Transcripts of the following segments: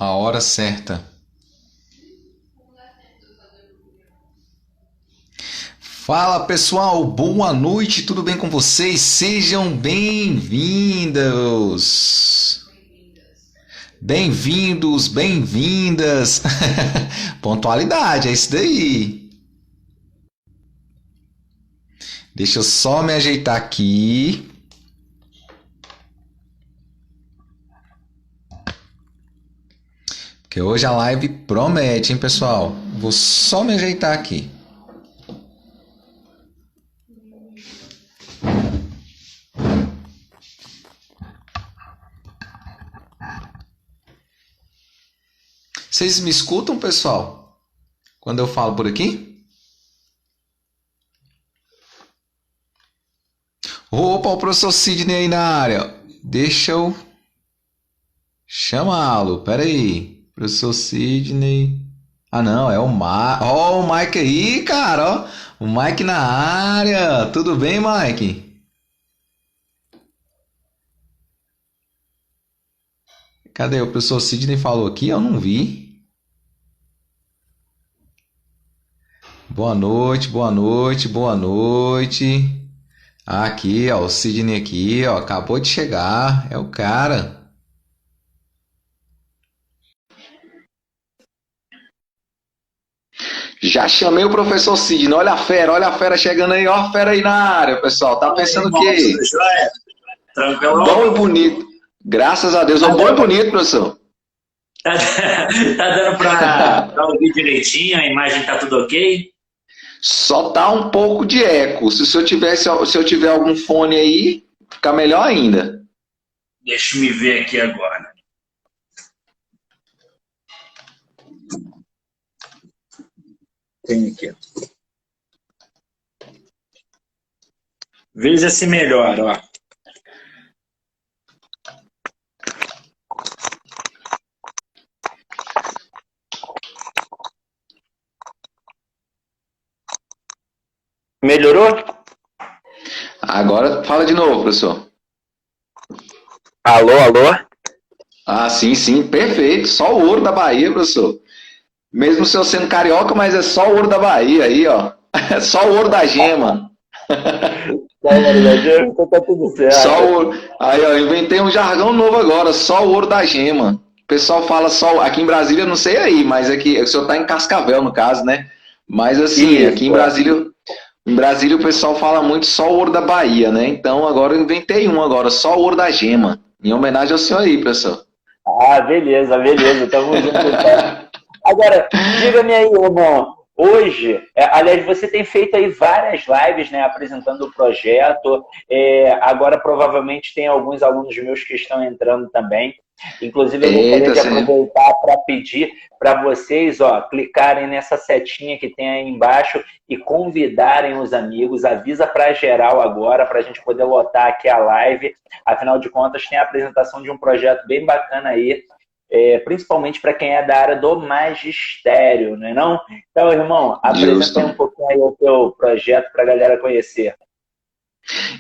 A hora certa. Fala pessoal, boa noite, tudo bem com vocês? Sejam bem-vindos! Bem-vindos, bem-vindas! Pontualidade, é isso daí! Deixa eu só me ajeitar aqui. Porque hoje a live promete, hein, pessoal? Vou só me ajeitar aqui. Vocês me escutam, pessoal? Quando eu falo por aqui? Opa, o professor Sidney aí na área. Deixa eu chamá-lo. Pera aí. Professor Sidney. Ah, não, é o Mike. Ó, o Mike aí, cara. Ó. O Mike na área. Tudo bem, Mike? Cadê? O professor Sidney falou aqui? Eu não vi. Boa noite, boa noite, boa noite. Aqui, ó, o Sidney aqui, ó, acabou de chegar. É o cara. Já chamei o professor Sidney. Olha a fera chegando aí, ó, a fera aí na área, pessoal. Tá pensando o quê? Bom e bonito. Graças a Deus, bom e bonito, professor. Tá, tá dando pra ouvir direitinho? A imagem tá tudo ok? Só tá um pouco de eco. Se eu tiver algum fone aí, fica melhor ainda. Deixa eu me ver aqui agora. Tem aqui. Veja se melhora, ó. Melhorou? Agora fala de novo, professor. Alô, alô? Ah, sim, sim, perfeito. Só o ouro da Bahia, professor. Mesmo se eu sendo carioca, mas é só o ouro da Bahia aí, ó. É só o ouro da gema. Então tá tudo certo. Só o ouro. Aí, ó, inventei um jargão novo agora, só o ouro da gema. O pessoal fala só. Aqui em Brasília, eu não sei aí, mas aqui o senhor tá em Cascavel, no caso, né? Mas assim, Isso. aqui em Brasília o pessoal fala muito só o ouro da Bahia, né? Então agora eu inventei um agora, só o ouro da gema. Em homenagem ao senhor aí, professor. Ah, beleza, beleza. Tamo junto. Então. Agora, diga-me aí, irmão. Hoje, aliás, você tem feito aí várias lives, né, apresentando o projeto. Agora, provavelmente, tem alguns alunos meus que estão entrando também. Inclusive, eu gostaria de aproveitar para pedir para vocês, ó, clicarem nessa setinha que tem aí embaixo e convidarem os amigos. Avisa para geral agora, para a gente poder lotar aqui a live. Afinal de contas, tem a apresentação de um projeto bem bacana aí, principalmente para quem é da área do magistério, não é não? Então, irmão, apresenta um pouquinho aí o teu projeto para a galera conhecer.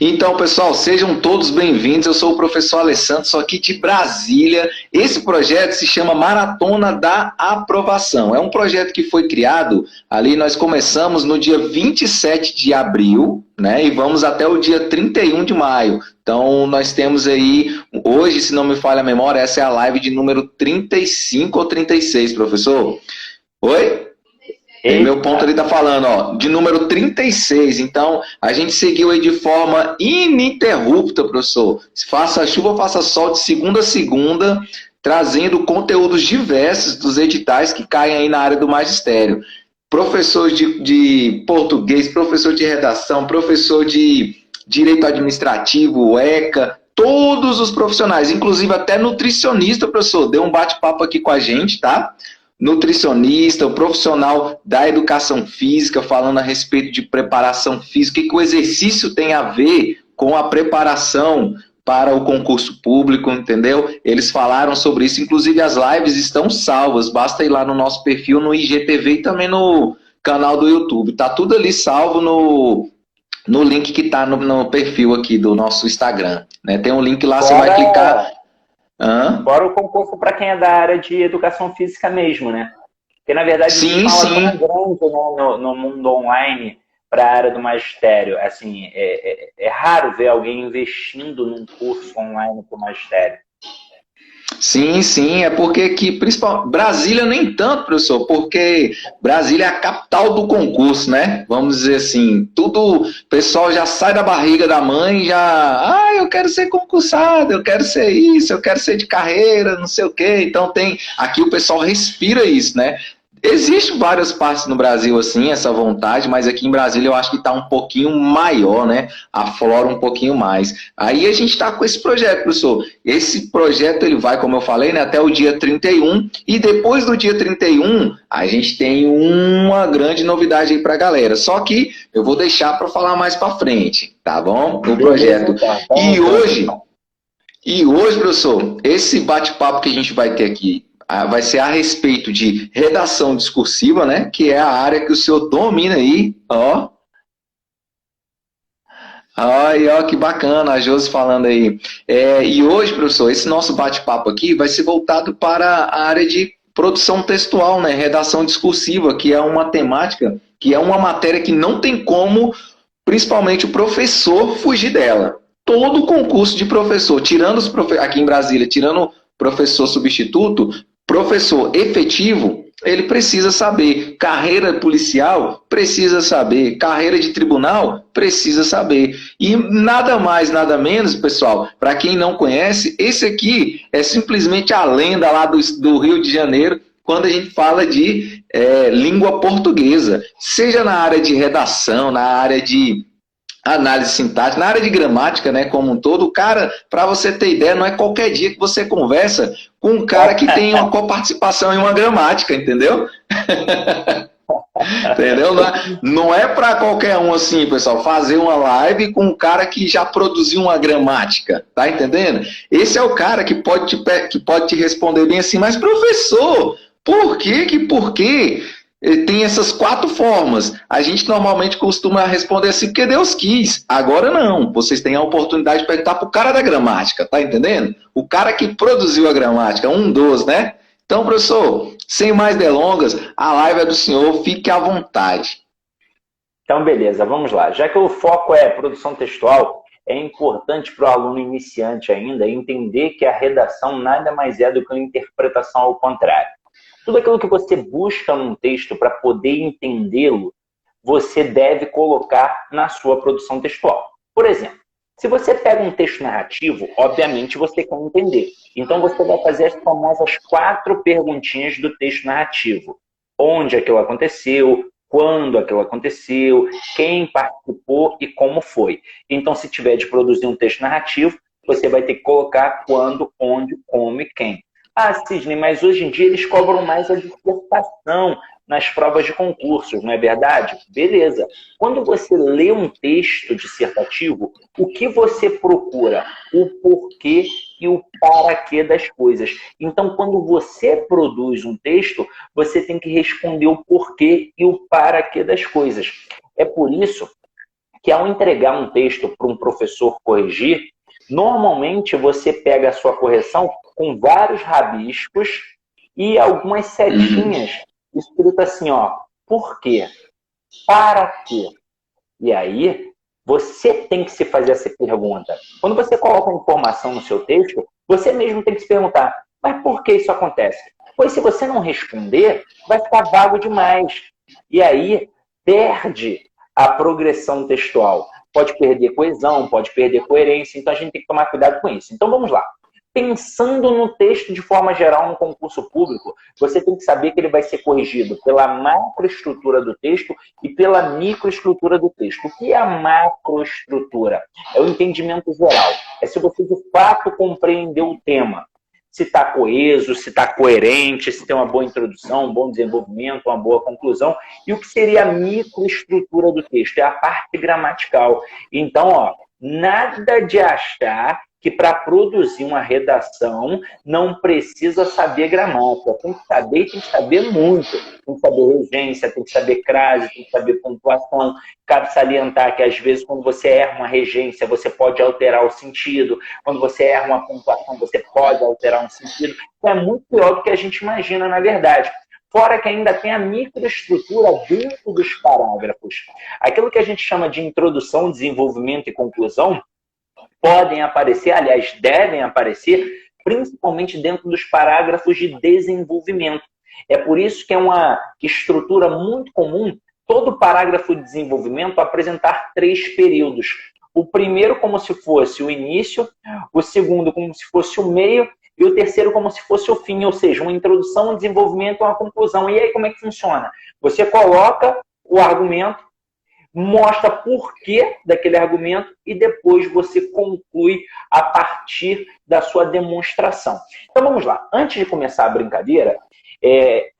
Então, pessoal, sejam todos bem-vindos. Eu sou o professor Alessandro, sou aqui de Brasília. Esse projeto se chama Maratona da Aprovação. É um projeto que foi criado, ali nós começamos no dia 27 de abril, né? E vamos até o dia 31 de maio. Então, nós temos aí, hoje, se não me falha a memória, essa é a live de número 35 ou 36, professor? Oi? Meu ponto ali tá falando, ó, de número 36. Então, a gente seguiu aí de forma ininterrupta, professor. Faça chuva, faça sol, de segunda a segunda, trazendo conteúdos diversos dos editais que caem aí na área do magistério. Professor de português, professor de redação, professor de direito administrativo, ECA, todos os profissionais, inclusive até nutricionista, professor, deu um bate-papo aqui com a gente, tá? Nutricionista, o profissional da educação física, falando a respeito de preparação física, o que o exercício tem a ver com a preparação para o concurso público, entendeu? Eles falaram sobre isso, inclusive as lives estão salvas, basta ir lá no nosso perfil no IGTV e também no canal do YouTube, tá tudo ali salvo no link que tá no perfil aqui do nosso Instagram, né? Tem um link lá, você vai clicar. Hã? Fora o concurso para quem é da área de educação física mesmo, né? Porque, na verdade, Sim, existe uma aula sim. tão grande, né, no mundo online para a área do magistério. Assim, é raro ver alguém investindo num curso online para o magistério. Sim, sim, é porque aqui, principalmente, Brasília nem tanto, professor, porque Brasília é a capital do concurso, né? Vamos dizer assim, tudo, o pessoal já sai da barriga da mãe, eu quero ser concursado, eu quero ser isso, eu quero ser de carreira, não sei o quê. Então tem, aqui o pessoal respira isso, né? Existem várias partes no Brasil assim, essa vontade, mas aqui em Brasília eu acho que está um pouquinho maior, né? Aflora um pouquinho mais. Aí a gente está com esse projeto, professor. Esse projeto ele vai, como eu falei, né, até o dia 31, e depois do dia 31 a gente tem uma grande novidade aí para a galera. Só que eu vou deixar para falar mais para frente, tá bom? O Beleza, projeto. então. Tamo E junto, hoje, então. e hoje, professor, esse bate-papo que a gente vai ter aqui vai ser a respeito de redação discursiva, né? Que é a área que o senhor domina aí, ó. Ai, ó, que bacana, a Josi falando aí. E hoje, professor, esse nosso bate-papo aqui vai ser voltado para a área de produção textual, né? Redação discursiva, que é uma temática, que é uma matéria que não tem como, principalmente o professor, fugir dela. Todo concurso de professor, tirando aqui em Brasília, tirando professor substituto, professor efetivo, ele precisa saber. Carreira policial, precisa saber. Carreira de tribunal, precisa saber. E nada mais, nada menos, pessoal, para quem não conhece, esse aqui é simplesmente a lenda lá do Rio de Janeiro, quando a gente fala de língua portuguesa, seja na área de redação, na área de análise sintática, na área de gramática, né, como um todo. O cara, para você ter ideia, não é qualquer dia que você conversa com um cara que tem uma coparticipação em uma gramática, entendeu? Entendeu? Não é para qualquer um assim, pessoal, fazer uma live com um cara que já produziu uma gramática, tá entendendo? Esse é o cara que pode te responder bem assim, mas professor, por quê? Tem essas 4 formas. A gente normalmente costuma responder assim, porque Deus quis. Agora não. Vocês têm a oportunidade de perguntar para o cara da gramática, tá entendendo? O cara que produziu a gramática, um dos, né? Então, professor, sem mais delongas, a live é do senhor, fique à vontade. Então, beleza, vamos lá. Já que o foco é produção textual, é importante para o aluno iniciante ainda entender que a redação nada mais é do que uma interpretação ao contrário. Tudo aquilo que você busca num texto para poder entendê-lo, você deve colocar na sua produção textual. Por exemplo, se você pega um texto narrativo, obviamente você quer entender. Então você vai fazer as famosas 4 perguntinhas do texto narrativo. Onde aquilo aconteceu, quando aquilo aconteceu, quem participou e como foi. Então, se tiver de produzir um texto narrativo, você vai ter que colocar quando, onde, como e quem. Ah, Sidney, mas hoje em dia eles cobram mais a dissertação nas provas de concursos, não é verdade? Beleza. Quando você lê um texto dissertativo, o que você procura? O porquê e o para quê das coisas. Então, quando você produz um texto, você tem que responder o porquê e o para quê das coisas. É por isso que, ao entregar um texto para um professor corrigir, normalmente você pega a sua correção com vários rabiscos e algumas setinhas escrito assim, ó, por quê? Para quê? E aí, você tem que se fazer essa pergunta. Quando você coloca uma informação no seu texto, você mesmo tem que se perguntar, mas por que isso acontece? Pois se você não responder, vai ficar vago demais. E aí, perde a progressão textual. Pode perder coesão, pode perder coerência, então a gente tem que tomar cuidado com isso. Então vamos lá. Pensando no texto de forma geral no concurso público, você tem que saber que ele vai ser corrigido pela macroestrutura do texto e pela microestrutura do texto. O que é a macroestrutura? É o entendimento geral. É se você de fato compreendeu o tema. Se está coeso, se está coerente, se tem uma boa introdução, um bom desenvolvimento, uma boa conclusão. E o que seria a microestrutura do texto? É a parte gramatical. Então, ó, nada de achar que para produzir uma redação não precisa saber gramática. Tem que saber e tem que saber muito. Tem que saber regência, tem que saber crase, tem que saber pontuação. Cabe salientar que, às vezes, quando você erra uma regência, você pode alterar o sentido. Quando você erra uma pontuação, você pode alterar um sentido. Então, é muito pior do que a gente imagina, na verdade. Fora que ainda tem a microestrutura dentro dos parágrafos. Aquilo que a gente chama de introdução, desenvolvimento e conclusão podem aparecer, aliás, devem aparecer, principalmente dentro dos parágrafos de desenvolvimento. É por isso que é uma estrutura muito comum, todo parágrafo de desenvolvimento apresentar 3 períodos. O primeiro como se fosse o início, o segundo como se fosse o meio, e o terceiro como se fosse o fim, ou seja, uma introdução, um desenvolvimento e uma conclusão. E aí como é que funciona? Você coloca o argumento, mostra porquê daquele argumento e depois você conclui a partir da sua demonstração. Então vamos lá. Antes de começar a brincadeira,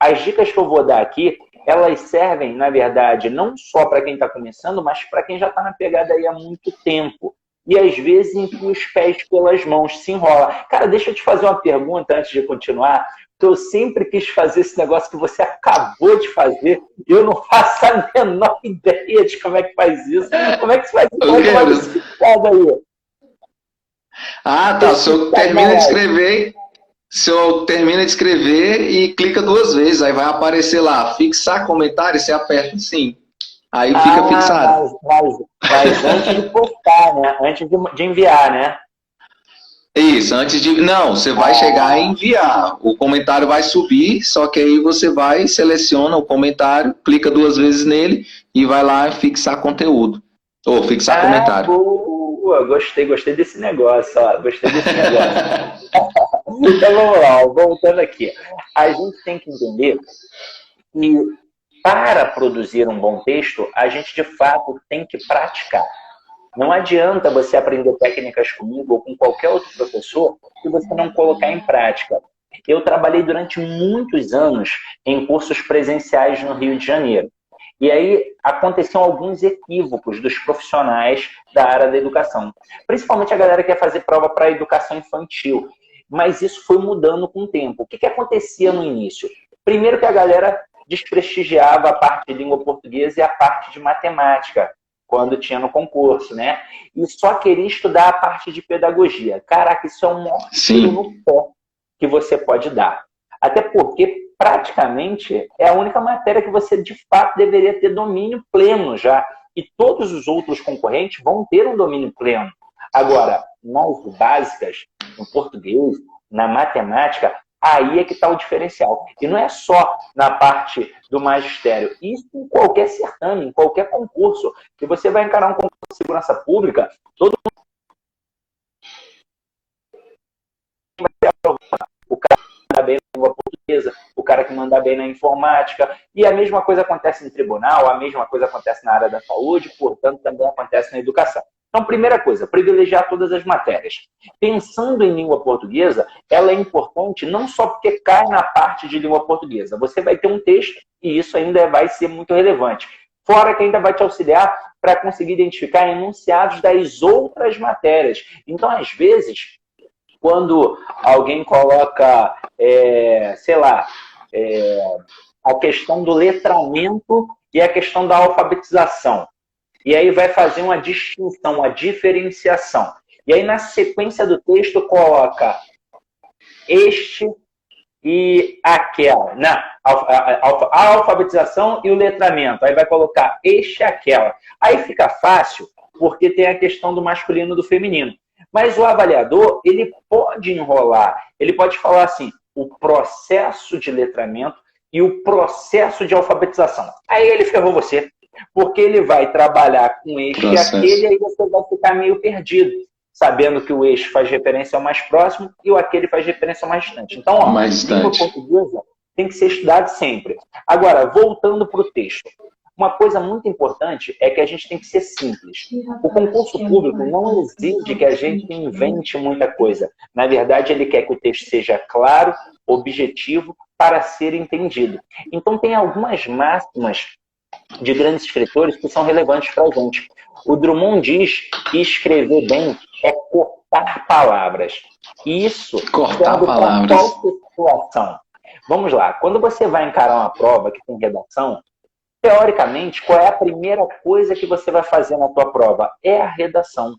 as dicas que eu vou dar aqui, elas servem, na verdade, não só para quem está começando, mas para quem já está na pegada aí há muito tempo. E às vezes enfia os pés pelas mãos, se enrola. Cara, deixa eu te fazer uma pergunta antes de continuar. Eu sempre quis fazer esse negócio que você acabou de fazer. Eu não faço a menor ideia de como é que faz isso. Como é que você faz isso? Aí? Ah, tá. Se eu termina de escrever e clica 2 vezes, aí vai aparecer lá, fixar comentário, você aperta sim. Aí fica fixado. Mas antes de postar, né? Antes de enviar, né? Isso, antes de... Não, você vai chegar e enviar. O comentário vai subir, só que aí você vai, seleciona o comentário, clica 2 vezes nele e vai lá fixar conteúdo. Ou fixar comentário. Boa, gostei desse negócio, ó. Gostei desse negócio. Então vamos lá, voltando aqui. A gente tem que entender que para produzir um bom texto, a gente de fato tem que praticar. Não adianta você aprender técnicas comigo ou com qualquer outro professor se você não colocar em prática. Eu trabalhei durante muitos anos em cursos presenciais no Rio de Janeiro. E aí aconteciam alguns equívocos dos profissionais da área da educação. Principalmente a galera que quer fazer prova para a educação infantil. Mas isso foi mudando com o tempo. O que acontecia no início? Primeiro que a galera desprestigiava a parte de língua portuguesa e a parte de matemática, quando tinha no concurso, né? E só queria estudar a parte de pedagogia. Caraca, isso é um maior tiro no pé que você pode dar. Até porque, praticamente, é a única matéria que você, de fato, deveria ter domínio pleno já. E todos os outros concorrentes vão ter um domínio pleno. Agora, nas básicas, no português, na matemática, aí é que está o diferencial. E não é só na parte do magistério. Isso em qualquer certame, em qualquer concurso. Que você vai encarar um concurso de segurança pública, todo mundo vai ter aprovado. O cara que manda bem na língua portuguesa, o cara que manda bem na informática. E a mesma coisa acontece em tribunal, a mesma coisa acontece na área da saúde, portanto, também acontece na educação. Então, primeira coisa, privilegiar todas as matérias. Pensando em língua portuguesa, ela é importante não só porque cai na parte de língua portuguesa. Você vai ter um texto e isso ainda vai ser muito relevante. Fora que ainda vai te auxiliar para conseguir identificar enunciados das outras matérias. Então, às vezes, quando alguém coloca, a questão do letramento e a questão da alfabetização, e aí vai fazer uma distinção, uma diferenciação. E aí na sequência do texto coloca este e aquela. Não, a alfabetização e o letramento. Aí vai colocar este e aquela. Aí fica fácil porque tem a questão do masculino e do feminino. Mas o avaliador, ele pode enrolar. Ele pode falar assim, o processo de letramento e o processo de alfabetização. Aí ele ferrou você. Porque ele vai trabalhar com este e aquele, e aí você vai ficar meio perdido, sabendo que o este faz referência ao mais próximo e o aquele faz referência ao mais distante. Então, ó, a língua portuguesa tem que ser estudada sempre. Agora, voltando para o texto. Uma coisa muito importante é que a gente tem que ser simples. O concurso público não exige que a gente invente muita coisa. Na verdade, ele quer que o texto seja claro, objetivo, para ser entendido. Então, tem algumas máximas de grandes escritores que são relevantes para a gente. O Drummond diz que escrever bem é cortar cortar palavras. Isso Cortar serve para palavras. qualquer situação. Vamos lá, quando você vai encarar uma prova que tem redação, teoricamente, qual é a primeira coisa que você vai fazer na tua prova? É a redação.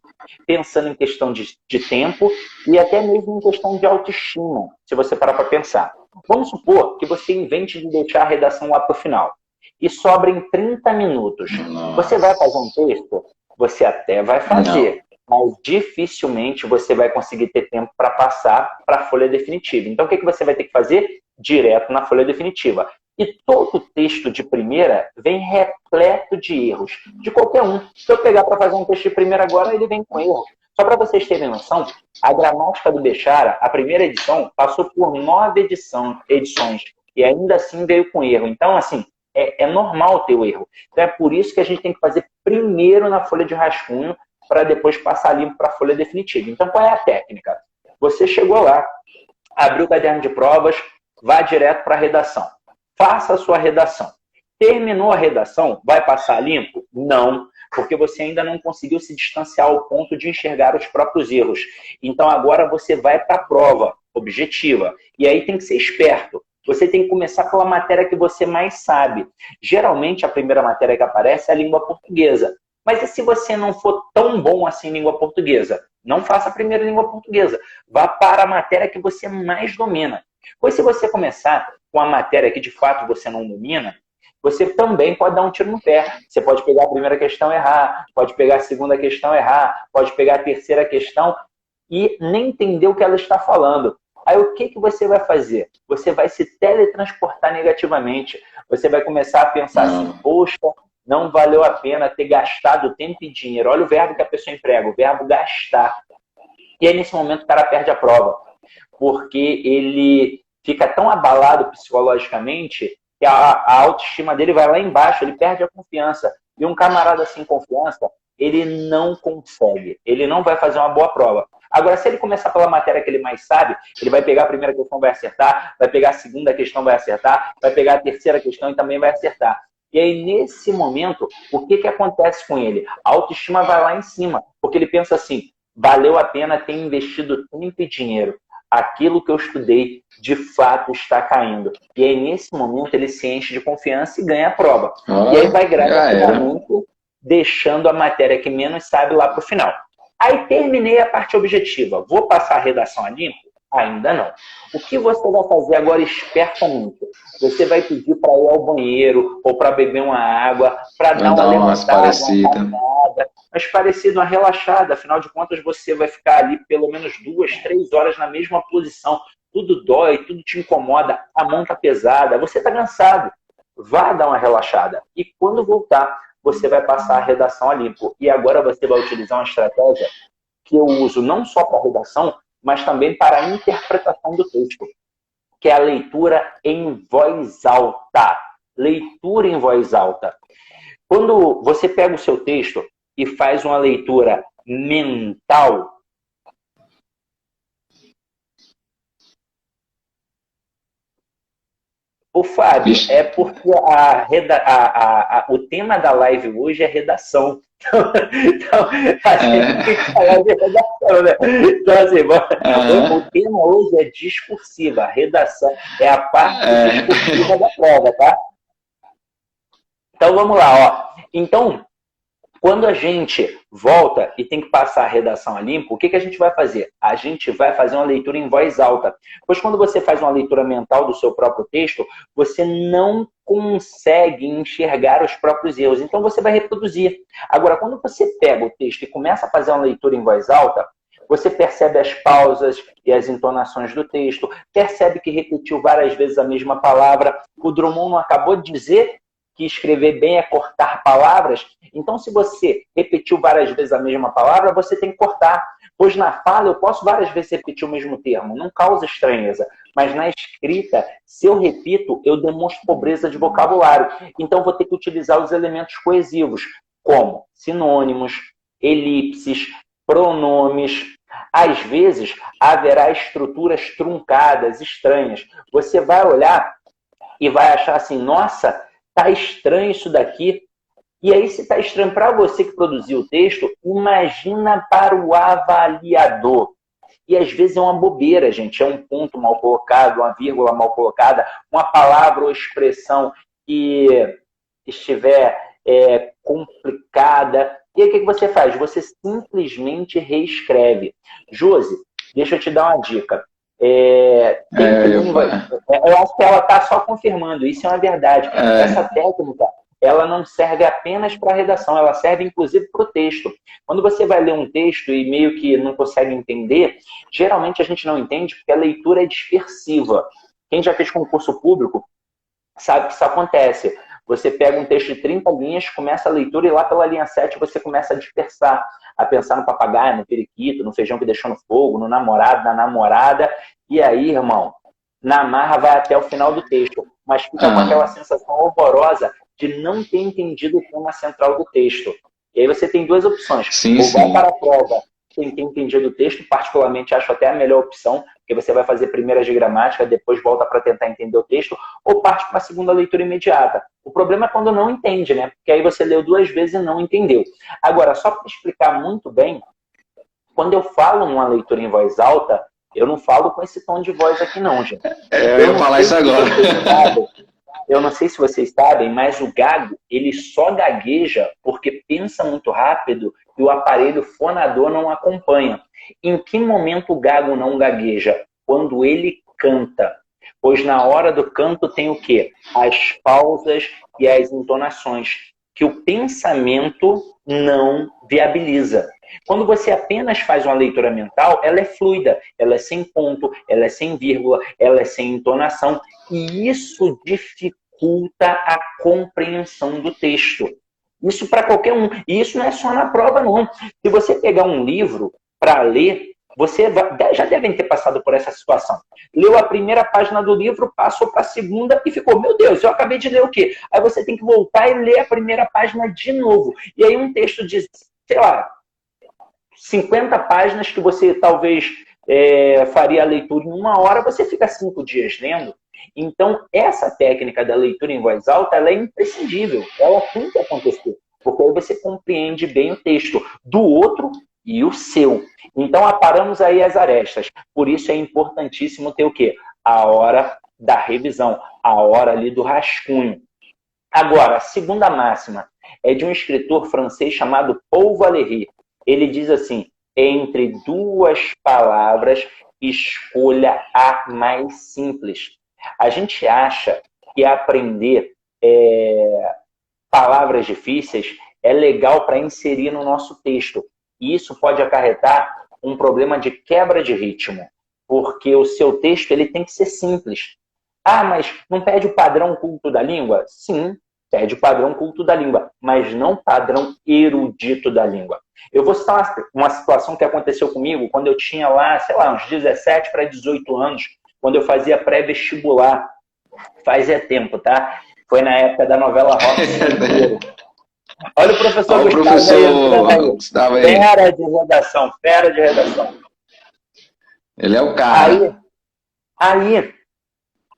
Pensando em questão de tempo e até mesmo em questão de autoestima, se você parar para pensar. Vamos supor que você invente de deixar a redação lá para o final e sobrem 30 minutos. Nossa. Você vai fazer um texto? Você até vai fazer, mas dificilmente você vai conseguir ter tempo para passar para a folha definitiva. Então, o que você vai ter que fazer? Direto na folha definitiva. E todo texto de primeira vem repleto de erros, de qualquer um. Se eu pegar para fazer um texto de primeira agora, ele vem com erro. Só para vocês terem noção, a gramática do Bechara, a primeira edição, passou por 9 edições e ainda assim veio com erro. Então, assim, é normal ter o erro. Então, é por isso que a gente tem que fazer primeiro na folha de rascunho para depois passar limpo para a folha definitiva. Então, qual é a técnica? Você chegou lá, abriu o caderno de provas, vá direto para a redação. Faça a sua redação. Terminou a redação, vai passar limpo? Não, porque você ainda não conseguiu se distanciar ao ponto de enxergar os próprios erros. Então agora você vai para a prova objetiva. E aí tem que ser esperto. Você tem que começar pela matéria que você mais sabe. Geralmente a primeira matéria que aparece é a língua portuguesa. Mas e se você não for tão bom assim em língua portuguesa? Não faça a primeira língua portuguesa. Vá para a matéria que você mais domina. Pois se você começar com a matéria que de fato você não domina, você também pode dar um tiro no pé. Você pode pegar a primeira questão e errar, pode pegar a segunda questão e errar, pode pegar a terceira questão e nem entender o que ela está falando. Aí o que você vai fazer? Você vai se teletransportar negativamente. Você vai começar a pensar assim, poxa, não valeu a pena ter gastado tempo e dinheiro. Olha o verbo que a pessoa emprega, o verbo gastar. E aí nesse momento o cara perde a prova. Porque ele fica tão abalado psicologicamente que a autoestima dele vai lá embaixo, ele perde a confiança. E um camarada sem confiança, ele não consegue, ele não vai fazer uma boa prova. Agora, se ele começar pela matéria que ele mais sabe, ele vai pegar a primeira questão, vai acertar, vai pegar a segunda questão, vai acertar, vai pegar a terceira questão e também vai acertar. E aí, nesse momento, o que acontece com ele? A autoestima vai lá em cima, porque ele pensa assim, valeu a pena ter investido tempo e dinheiro. Aquilo que eu estudei, de fato, está caindo. E aí, nesse momento, ele se enche de confiança e ganha a prova. E aí vai gradativamente deixando a matéria que menos sabe lá para o final. Aí terminei a parte objetiva. Vou passar a redação a limpo? Ainda não. O que você vai fazer agora espertamente? Você vai pedir para ir ao banheiro ou para beber uma água, para dar uma levantada, mas parecido, uma relaxada. Afinal de contas, você vai ficar ali pelo menos 2, 3 horas na mesma posição. Tudo dói, tudo te incomoda, a mão está pesada, você está cansado. Vá dar uma relaxada. E quando voltar, você vai passar a redação a limpo. E agora você vai utilizar uma estratégia que eu uso não só para a redação, mas também para a interpretação do texto, que é a leitura em voz alta. Leitura em voz alta. Quando você pega o seu texto e faz uma leitura mental, ô Fábio, é porque o tema da live hoje é redação. Então a gente tem que falar de redação, né? Então, assim, o tema hoje é discursiva. A redação é a parte discursiva da prova, tá? Então, vamos lá, ó. Então, quando a gente volta e tem que passar a redação a limpo, o que a gente vai fazer? A gente vai fazer uma leitura em voz alta. Pois quando você faz uma leitura mental do seu próprio texto, você não consegue enxergar os próprios erros. Então você vai reproduzir. Agora, quando você pega o texto e começa a fazer uma leitura em voz alta, você percebe as pausas e as entonações do texto, percebe que repetiu várias vezes a mesma palavra. O Drummond não acabou de dizer que escrever bem é cortar palavras? Então, se você repetiu várias vezes a mesma palavra, você tem que cortar. Pois na fala eu posso várias vezes repetir o mesmo termo, não causa estranheza. Mas na escrita, se eu repito, eu demonstro pobreza de vocabulário. Então, vou ter que utilizar os elementos coesivos, como sinônimos, elipses, pronomes. Às vezes, haverá estruturas truncadas, estranhas. Você vai olhar e vai achar assim, nossa, tá estranho isso daqui. E aí, se está estranho para você que produziu o texto, imagina para o avaliador. E às vezes é uma bobeira, gente. É um ponto mal colocado, uma vírgula mal colocada, uma palavra ou expressão que estiver complicada. E aí o que você faz? Você simplesmente reescreve. Josi, deixa eu te dar uma dica. Eu acho que ela está só confirmando, isso é uma verdade. Essa técnica, ela não serve apenas para a redação, ela serve inclusive para o texto. Quando você vai ler um texto e meio que não consegue entender, geralmente a gente não entende porque a leitura é dispersiva. Quem já fez concurso público sabe que isso acontece. Você pega um texto de 30 linhas, começa a leitura e lá pela linha 7 você começa a dispersar, a pensar no papagaio, no periquito, no feijão que deixou no fogo, no namorado, na namorada. E aí, irmão, na marra vai até o final do texto, mas fica com aquela sensação horrorosa de não ter entendido o tema central do texto. E aí você tem duas opções. Ou vai para a prova sem ter entendido o texto, particularmente acho até a melhor opção, porque você vai fazer primeiras de gramática, depois volta para tentar entender o texto, ou parte para a segunda leitura imediata. O problema é quando não entende, né? Porque aí você leu 2 vezes e não entendeu. Agora, só para explicar muito bem, quando eu falo numa leitura em voz alta, eu não falo com esse tom de voz aqui não, gente. Eu ia falar isso agora. Eu não sei se vocês sabem, mas o gago, ele só gagueja porque pensa muito rápido e o aparelho fonador não acompanha. Em que momento o gago não gagueja? Quando ele canta. Pois na hora do canto tem o quê? As pausas e as entonações, que o pensamento não viabiliza. Quando você apenas faz uma leitura mental, ela é fluida, ela é sem ponto, ela é sem vírgula, ela é sem entonação. E isso dificulta a compreensão do texto. Isso para qualquer um. E isso não é só na prova, não. Se você pegar um livro para ler, você já devem ter passado por essa situação. Leu a primeira página do livro, passou para a segunda e ficou, meu Deus, eu acabei de ler o quê? Aí você tem que voltar e ler a primeira página de novo. E aí um texto de, sei lá, 50 páginas que você talvez faria a leitura em 1 hora, você fica 5 dias lendo. Então, essa técnica da leitura em voz alta, ela é imprescindível. Ela tem que acontecer. Porque aí você compreende bem o texto do outro e o seu. Então, aparamos aí as arestas. Por isso é importantíssimo ter o quê? A hora da revisão, a hora ali do rascunho. Agora, a segunda máxima é de um escritor francês chamado Paul Valéry. Ele diz assim, entre 2 palavras, escolha a mais simples. A gente acha que aprender palavras difíceis é legal para inserir no nosso texto. E isso pode acarretar um problema de quebra de ritmo, porque o seu texto ele tem que ser simples. Ah, mas não pede o padrão culto da língua? Sim, pede o padrão culto da língua, mas não padrão erudito da língua. Eu vou citar uma situação que aconteceu comigo quando eu tinha lá, sei lá, uns 17 para 18 anos, quando eu fazia pré-vestibular. Faz tempo, tá? Foi na época da novela Rock Santeiro. Olha o professor Gustavo aí. Fera de redação, fera de redação. Ele é o cara. Aí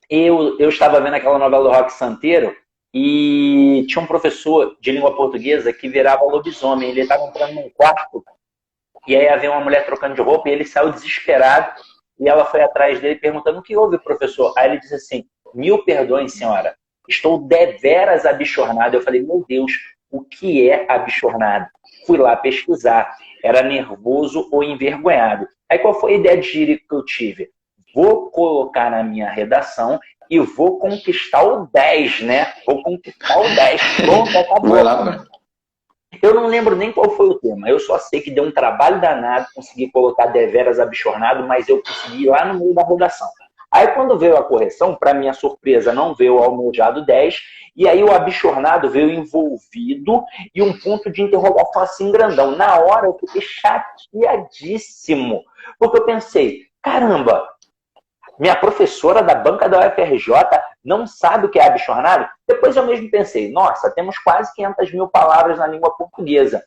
eu estava vendo aquela novela do Rock Santeiro e tinha um professor de língua portuguesa que virava lobisomem. Ele estava entrando num quarto e aí havia uma mulher trocando de roupa e ele saiu desesperado e ela foi atrás dele perguntando o que houve, professor. Aí ele disse assim, 1000 perdões, senhora. Estou deveras abishornado. Eu falei, meu Deus, o que é abishornado? Fui lá pesquisar. Era nervoso ou envergonhado. Aí qual foi a ideia de gíria que eu tive? Vou colocar na minha redação e vou conquistar o 10, né? Vou conquistar o 10. Pronto, acabou. Eu não lembro nem qual foi o tema. Eu só sei que deu um trabalho danado conseguir colocar deveras abishornado, mas eu consegui ir lá no meio da redação. Aí quando veio a correção, para minha surpresa, não veio o almejado 10, e aí o abishornado veio envolvido e um ponto de interrogação assim grandão. Na hora eu fiquei chateadíssimo, porque eu pensei, caramba, minha professora da banca da UFRJ não sabe o que é abishornado? Depois eu mesmo pensei, nossa, temos quase 500 mil palavras na língua portuguesa.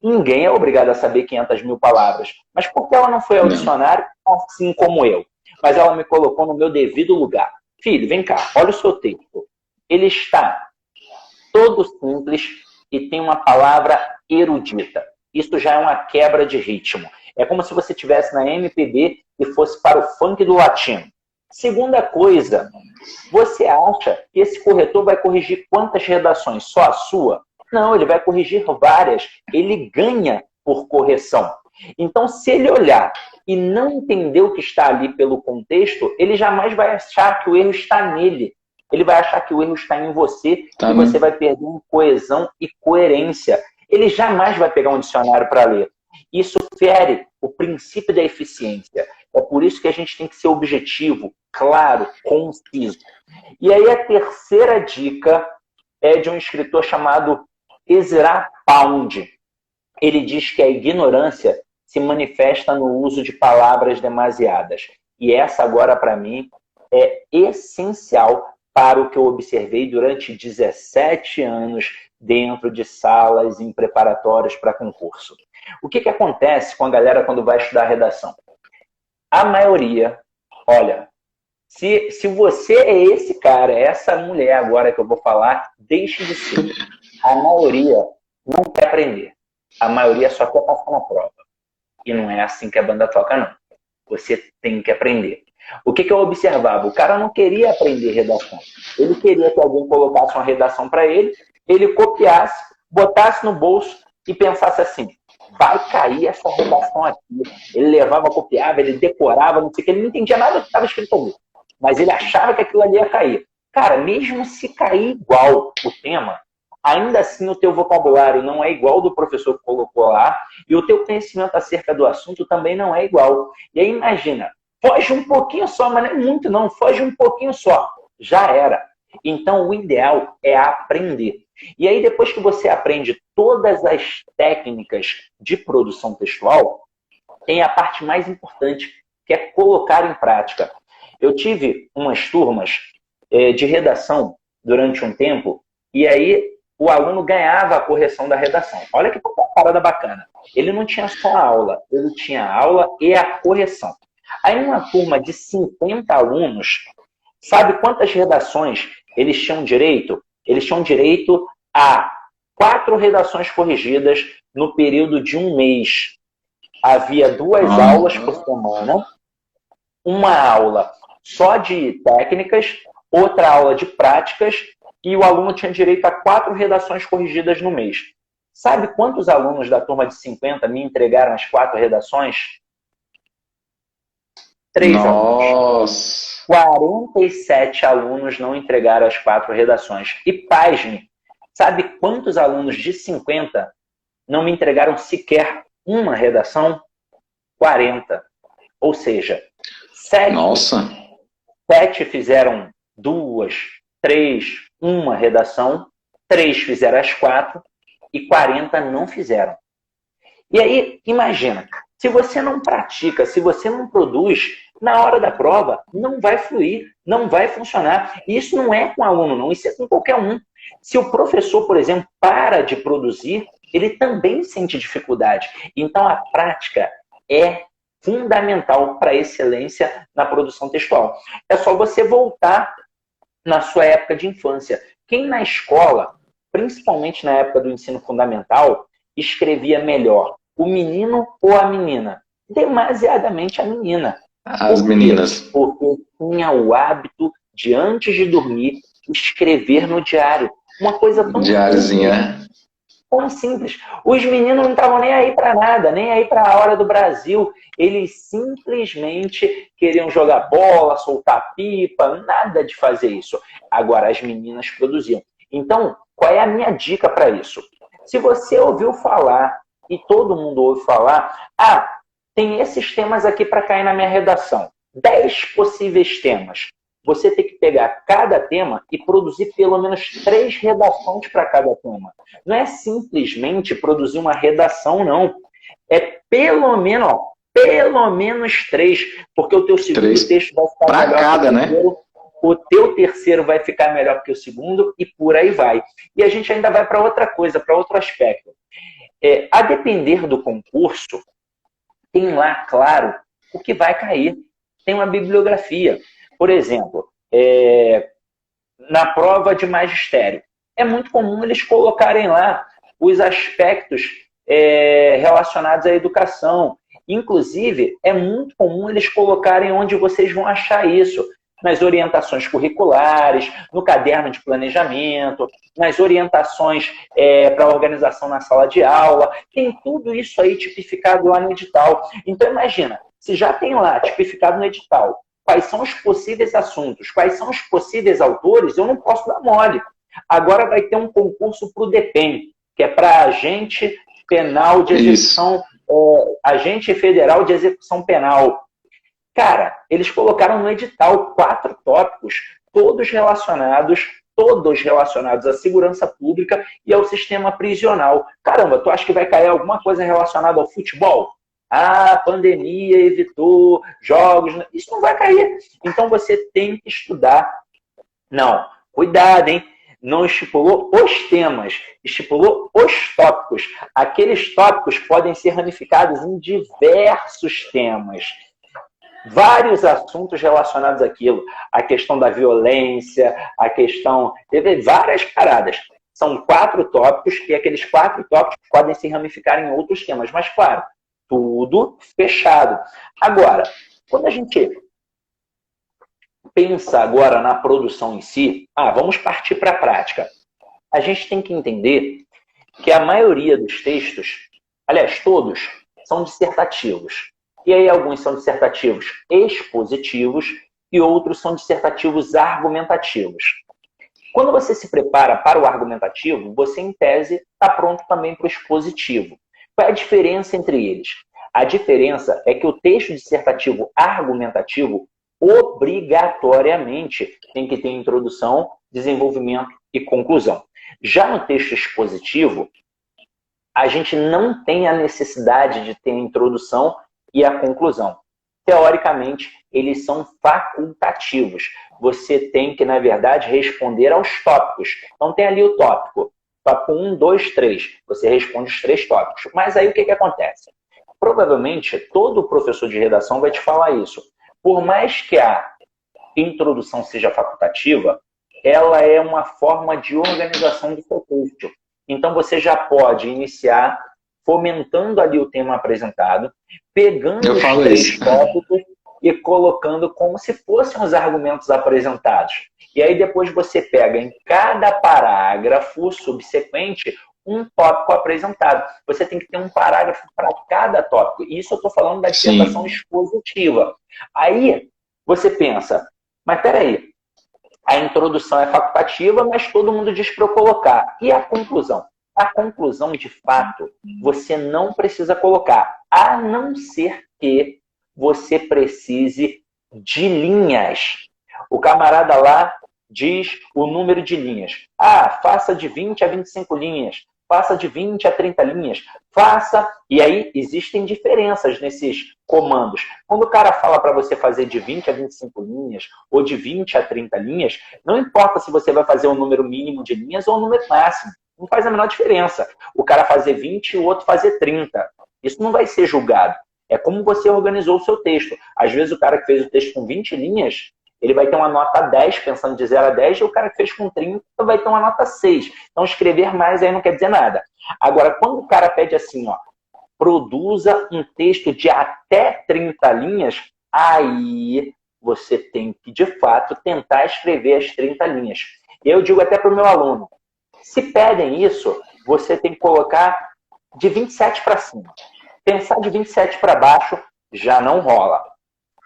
Ninguém é obrigado a saber 500 mil palavras. Mas por que ela não foi ao dicionário, assim como eu? Mas ela me colocou no meu devido lugar. Filho, vem cá, olha o seu texto. Ele está todo simples, e tem uma palavra erudita. Isso já é uma quebra de ritmo. É como se você estivesse na MPB e fosse para o funk do latino. Segunda coisa, você acha que esse corretor vai corrigir quantas redações? Só a sua? Não, ele vai corrigir várias. Ele ganha por correção. Então, se ele olhar e não entender o que está ali pelo contexto, ele jamais vai achar que o erro está nele. Ele vai achar que o erro está em você e você vai perder em coesão e coerência. Ele jamais vai pegar um dicionário para ler. Isso fere o princípio da eficiência. É por isso que a gente tem que ser objetivo, claro, conciso. E aí a terceira dica é de um escritor chamado Ezra Pound. Ele diz que a ignorância se manifesta no uso de palavras demasiadas. E essa agora, para mim, é essencial para o que eu observei durante 17 anos dentro de salas em preparatórios para concurso. O que acontece com a galera quando vai estudar redação? A maioria, olha, se você é esse cara, essa mulher agora que eu vou falar, deixe de ser. A maioria não quer aprender. A maioria só quer passar na prova. E não é assim que a banda toca, não. Você tem que aprender. O que eu observava? O cara não queria aprender redação. Ele queria que alguém colocasse uma redação para ele, ele copiasse, botasse no bolso e pensasse assim, vai cair essa redação aqui. Ele levava, copiava, ele decorava, não sei o que, ele não entendia nada do que estava escrito ali. Mas ele achava que aquilo ali ia cair. Cara, mesmo se cair igual o tema, ainda assim o teu vocabulário não é igual do professor que colocou lá e o teu conhecimento acerca do assunto também não é igual. E aí imagina, foge um pouquinho só, mas não é muito não, foge um pouquinho só. Já era. Então o ideal é aprender. E aí depois que você aprende todas as técnicas de produção textual, tem a parte mais importante, que é colocar em prática. Eu tive umas turmas de redação durante um tempo e aí o aluno ganhava a correção da redação. Olha que parada bacana. Ele não tinha só a aula, ele tinha a aula e a correção. Aí uma turma de 50 alunos, sabe quantas redações eles tinham direito? Eles tinham direito a 4 redações corrigidas no período de um mês. Havia 2 aulas por semana, uma aula só de técnicas, outra aula de práticas, e o aluno tinha direito a 4 redações corrigidas no mês. Sabe quantos alunos da turma de 50 me entregaram as 4 redações? 3 alunos. 47 alunos não entregaram as 4 redações. E pasme, sabe quantos alunos de 50 não me entregaram sequer uma redação? 40. Ou seja, 7 fizeram 2, 3, uma redação, 3 fizeram as 4 e 40 não fizeram. E aí, imagina, se você não pratica, se você não produz, na hora da prova não vai fluir, não vai funcionar. E isso não é com o aluno, não, isso é com qualquer um. Se o professor, por exemplo, para de produzir, ele também sente dificuldade. Então, a prática é fundamental para a excelência na produção textual. É só você voltar na sua época de infância. Quem na escola, principalmente na época do ensino fundamental, escrevia melhor? O menino ou a menina? Demasiadamente a menina. As meninas. Porque tinha o hábito de, antes de dormir, escrever no diário. Uma coisa tão diáriozinha. Tão simples. Os meninos não estavam nem aí para nada, nem aí para a hora do Brasil. Eles simplesmente queriam jogar bola, soltar pipa, nada de fazer isso. Agora, as meninas produziam. Então, qual é a minha dica para isso? Se você ouviu falar, e todo mundo ouve falar, tem esses temas aqui para cair na minha redação. 10 possíveis temas. Você tem que pegar cada tema e produzir pelo menos 3 redações para cada tema. Não é simplesmente produzir uma redação, não. É pelo menos 3, porque o teu segundo texto vai ficar melhor cada, que o primeiro, o teu terceiro vai ficar melhor que o segundo e por aí vai. E a gente ainda vai para outra coisa, para outro aspecto. A depender do concurso, tem lá, claro, o que vai cair. Tem uma bibliografia. Por exemplo, na prova de magistério, é muito comum eles colocarem lá os aspectos relacionados à educação. Inclusive, é muito comum eles colocarem onde vocês vão achar isso. Nas orientações curriculares, no caderno de planejamento, nas orientações para organização na sala de aula. Tem tudo isso aí tipificado lá no edital. Então, imagina, se já tem lá tipificado no edital quais são os possíveis assuntos, quais são os possíveis autores, eu não posso dar mole. Agora vai ter um concurso para o DEPEN, que é para agente penal de execução, agente federal de execução penal. Cara, eles colocaram no edital 4 tópicos, todos relacionados à segurança pública e ao sistema prisional. Caramba, tu acha que vai cair alguma coisa relacionada ao futebol? A pandemia evitou jogos. Isso não vai cair. Então você tem que estudar. Não, cuidado, hein? Não estipulou os temas, estipulou os tópicos. Aqueles tópicos podem ser ramificados em diversos temas. Vários assuntos relacionados àquilo. A questão da violência, a questão... Teve várias paradas. São 4 tópicos e aqueles 4 tópicos podem se ramificar em outros temas. Mas, claro, tudo fechado. Agora, quando a gente pensa agora na produção em si, vamos partir para a prática. A gente tem que entender que a maioria dos textos, aliás, todos, são dissertativos. E aí alguns são dissertativos expositivos e outros são dissertativos argumentativos. Quando você se prepara para o argumentativo, você, em tese, está pronto também para o expositivo. Qual é a diferença entre eles? A diferença é que o texto dissertativo argumentativo obrigatoriamente tem que ter introdução, desenvolvimento e conclusão. Já no texto expositivo, a gente não tem a necessidade de ter a introdução e a conclusão. Teoricamente, eles são facultativos. Você tem que, na verdade, responder aos tópicos. Então, tem ali o tópico. Tópico 1, 2, 3. Você responde os 3 tópicos. Mas aí o que acontece? Provavelmente, todo professor de redação vai te falar isso. Por mais que a introdução seja facultativa, ela é uma forma de organização do seu texto. Então, você já pode iniciar fomentando ali o tema apresentado, pegando os 3 tópicos e colocando como se fossem os argumentos apresentados. E aí depois você pega em cada parágrafo subsequente um tópico apresentado. Você tem que ter um parágrafo para cada tópico. E isso eu estou falando da dissertação expositiva. Aí você pensa, mas peraí, a introdução é facultativa, mas todo mundo diz para eu colocar. E a conclusão? A conclusão, de fato, você não precisa colocar, a não ser que você precise de linhas. O camarada lá diz o número de linhas. Faça de 20 a 25 linhas. Faça de 20 a 30 linhas. Faça... E aí existem diferenças nesses comandos. Quando o cara fala para você fazer de 20 a 25 linhas ou de 20 a 30 linhas, não importa se você vai fazer um número mínimo de linhas ou um número máximo. Não faz a menor diferença. O cara fazer 20 e o outro fazer 30. Isso não vai ser julgado. É como você organizou o seu texto. Às vezes o cara que fez o texto com 20 linhas, ele vai ter uma nota 10, pensando de 0 a 10, e o cara que fez com 30 vai ter uma nota 6. Então escrever mais aí não quer dizer nada. Agora, quando o cara pede assim, produza um texto de até 30 linhas, aí você tem que, de fato, tentar escrever as 30 linhas. E eu digo até para o meu aluno, se pedem isso, você tem que colocar de 27 para cima. Pensar de 27 para baixo já não rola.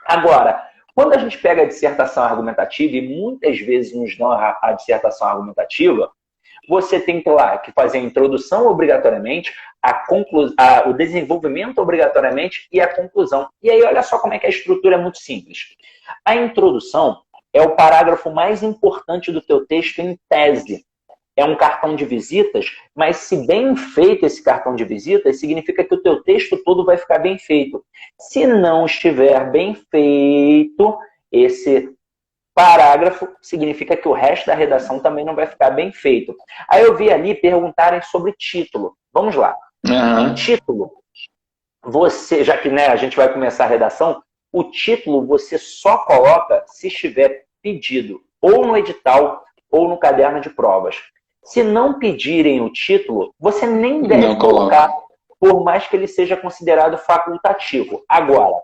Agora, quando a gente pega a dissertação argumentativa, e muitas vezes nos dão a dissertação argumentativa, você tem que fazer a introdução obrigatoriamente, o desenvolvimento obrigatoriamente e a conclusão. E aí, olha só como é que a estrutura é muito simples. A introdução é o parágrafo mais importante do teu texto em tese. É um cartão de visitas, mas se bem feito esse cartão de visitas, significa que o teu texto todo vai ficar bem feito. Se não estiver bem feito, esse parágrafo significa que o resto da redação também não vai ficar bem feito. Aí eu vi ali perguntarem sobre título. Vamos lá. Título, já que a gente vai começar a redação, o título você só coloca se estiver pedido ou no edital ou no caderno de provas. Se não pedirem o título, você nem deve colocar, por mais que ele seja considerado facultativo. Agora,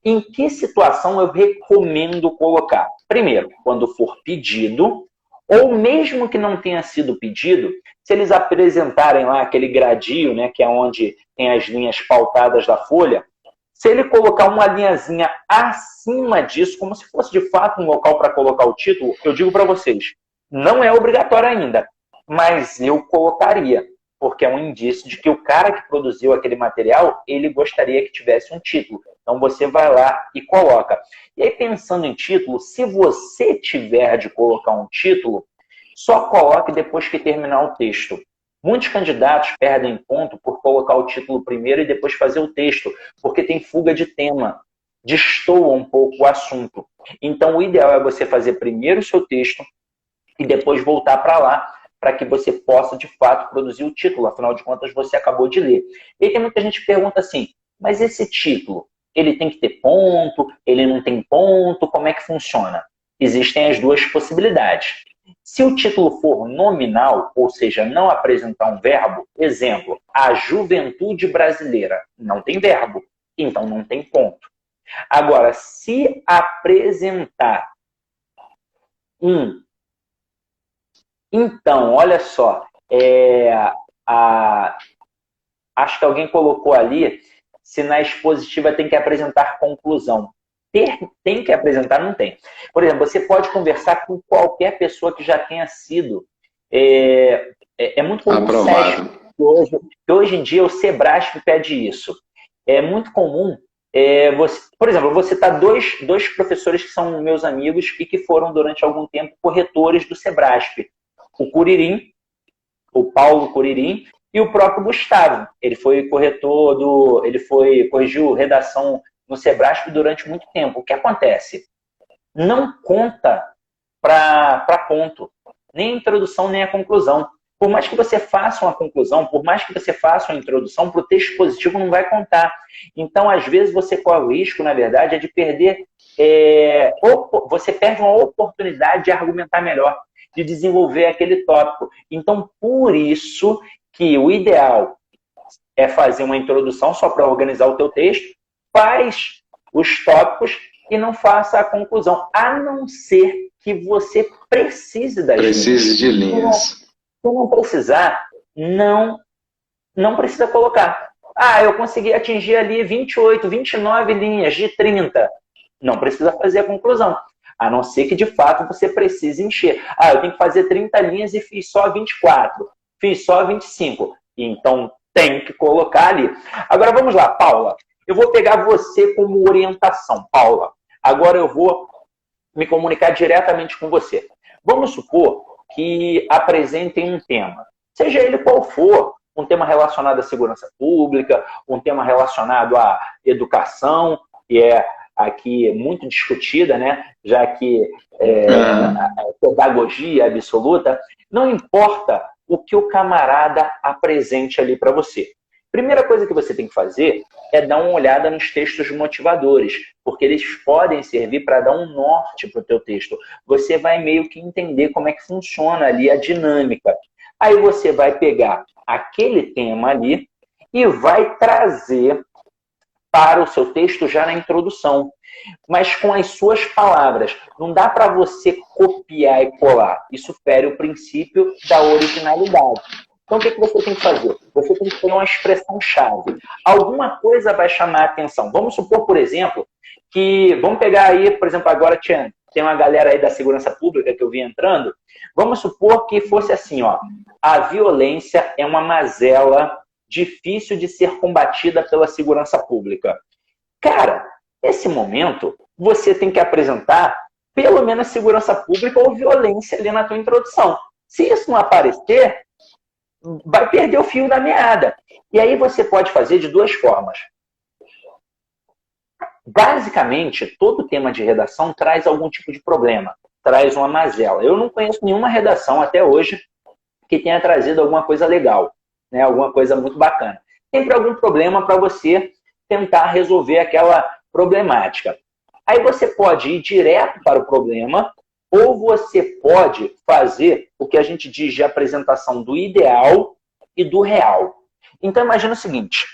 em que situação eu recomendo colocar? Primeiro, quando for pedido, ou mesmo que não tenha sido pedido, se eles apresentarem lá aquele gradil, né, que é onde tem as linhas pautadas da folha, se ele colocar uma linhazinha acima disso, como se fosse de fato um local para colocar o título, eu digo para vocês, não é obrigatório ainda, mas eu colocaria, porque é um indício de que o cara que produziu aquele material, ele gostaria que tivesse um título. Então você vai lá e coloca. E aí, pensando em título, se você tiver de colocar um título, só coloque depois que terminar o texto. Muitos candidatos perdem ponto por colocar o título primeiro e depois fazer o texto, porque tem fuga de tema, destoa um pouco o assunto. Então o ideal é você fazer primeiro o seu texto e depois voltar para lá, para que você possa, de fato, produzir o título. Afinal de contas, você acabou de ler. E aí tem muita gente que pergunta assim, mas esse título, ele tem que ter ponto, ele não tem ponto, como é que funciona? Existem as duas possibilidades. Se o título for nominal, ou seja, não apresentar um verbo, exemplo, a juventude brasileira, não tem verbo, então não tem ponto. Agora, se apresentar Então, olha só, acho que alguém colocou ali, se na expositiva tem que apresentar conclusão. Tem que apresentar, não tem. Por exemplo, você pode conversar com qualquer pessoa que já tenha sido. É muito comum que hoje em dia o Sebrasp pede isso. É muito comum, por exemplo, eu vou citar dois professores que são meus amigos e que foram durante algum tempo corretores do Sebrasp. O Curirim, o Paulo Curirim, e o próprio Gustavo. Ele foi corrigiu redação no Sebrasp durante muito tempo. O que acontece? Não conta para ponto, nem a introdução, nem a conclusão. Por mais que você faça uma conclusão, por mais que você faça uma introdução, para o texto positivo não vai contar. Então, às vezes, você corre o risco, na verdade, de perder... você perde uma oportunidade de argumentar melhor, de desenvolver aquele tópico. Então, por isso que o ideal é fazer uma introdução só para organizar o teu texto, faz os tópicos e não faça a conclusão, a não ser que você precise das linhas. Precise de linhas. Se não precisar, não precisa colocar. Eu consegui atingir ali 28, 29 linhas de 30. Não precisa fazer a conclusão. A não ser que, de fato, você precise encher. Eu tenho que fazer 30 linhas e fiz só 24. Fiz só 25. Então, tem que colocar ali. Agora, vamos lá, Paula. Eu vou pegar você como orientação, Paula. Agora eu vou me comunicar diretamente com você. Vamos supor que apresentem um tema. Seja ele qual for. Um tema relacionado à segurança pública, um tema relacionado à educação, que é aqui muito discutida, né? Já que a pedagogia absoluta, não importa o que o camarada apresente ali para você. Primeira coisa que você tem que fazer é dar uma olhada nos textos motivadores, porque eles podem servir para dar um norte para o teu texto. Você vai meio que entender como é que funciona ali a dinâmica. Aí você vai pegar aquele tema ali e vai trazer para o seu texto já na introdução, mas com as suas palavras. Não dá para você copiar e colar. Isso fere o princípio da originalidade. Então, o que você tem que fazer? Você tem que ter uma expressão-chave. Alguma coisa vai chamar a atenção. Vamos supor, por exemplo, que... Vamos pegar aí, por exemplo, agora tem uma galera aí da segurança pública que eu vi entrando. Vamos supor que fosse assim, ó. A violência é uma mazela difícil de ser combatida pela segurança pública. Cara, nesse momento, você tem que apresentar pelo menos segurança pública ou violência ali na tua introdução. Se isso não aparecer, vai perder o fio da meada. E aí você pode fazer de duas formas. Basicamente, todo tema de redação traz algum tipo de problema, traz uma mazela. Eu não conheço nenhuma redação até hoje que tenha trazido alguma coisa legal, né? Alguma coisa muito bacana. Sempre algum problema para você tentar resolver aquela problemática. Aí você pode ir direto para o problema ou você pode fazer o que a gente diz de apresentação do ideal e do real. Então, imagina o seguinte,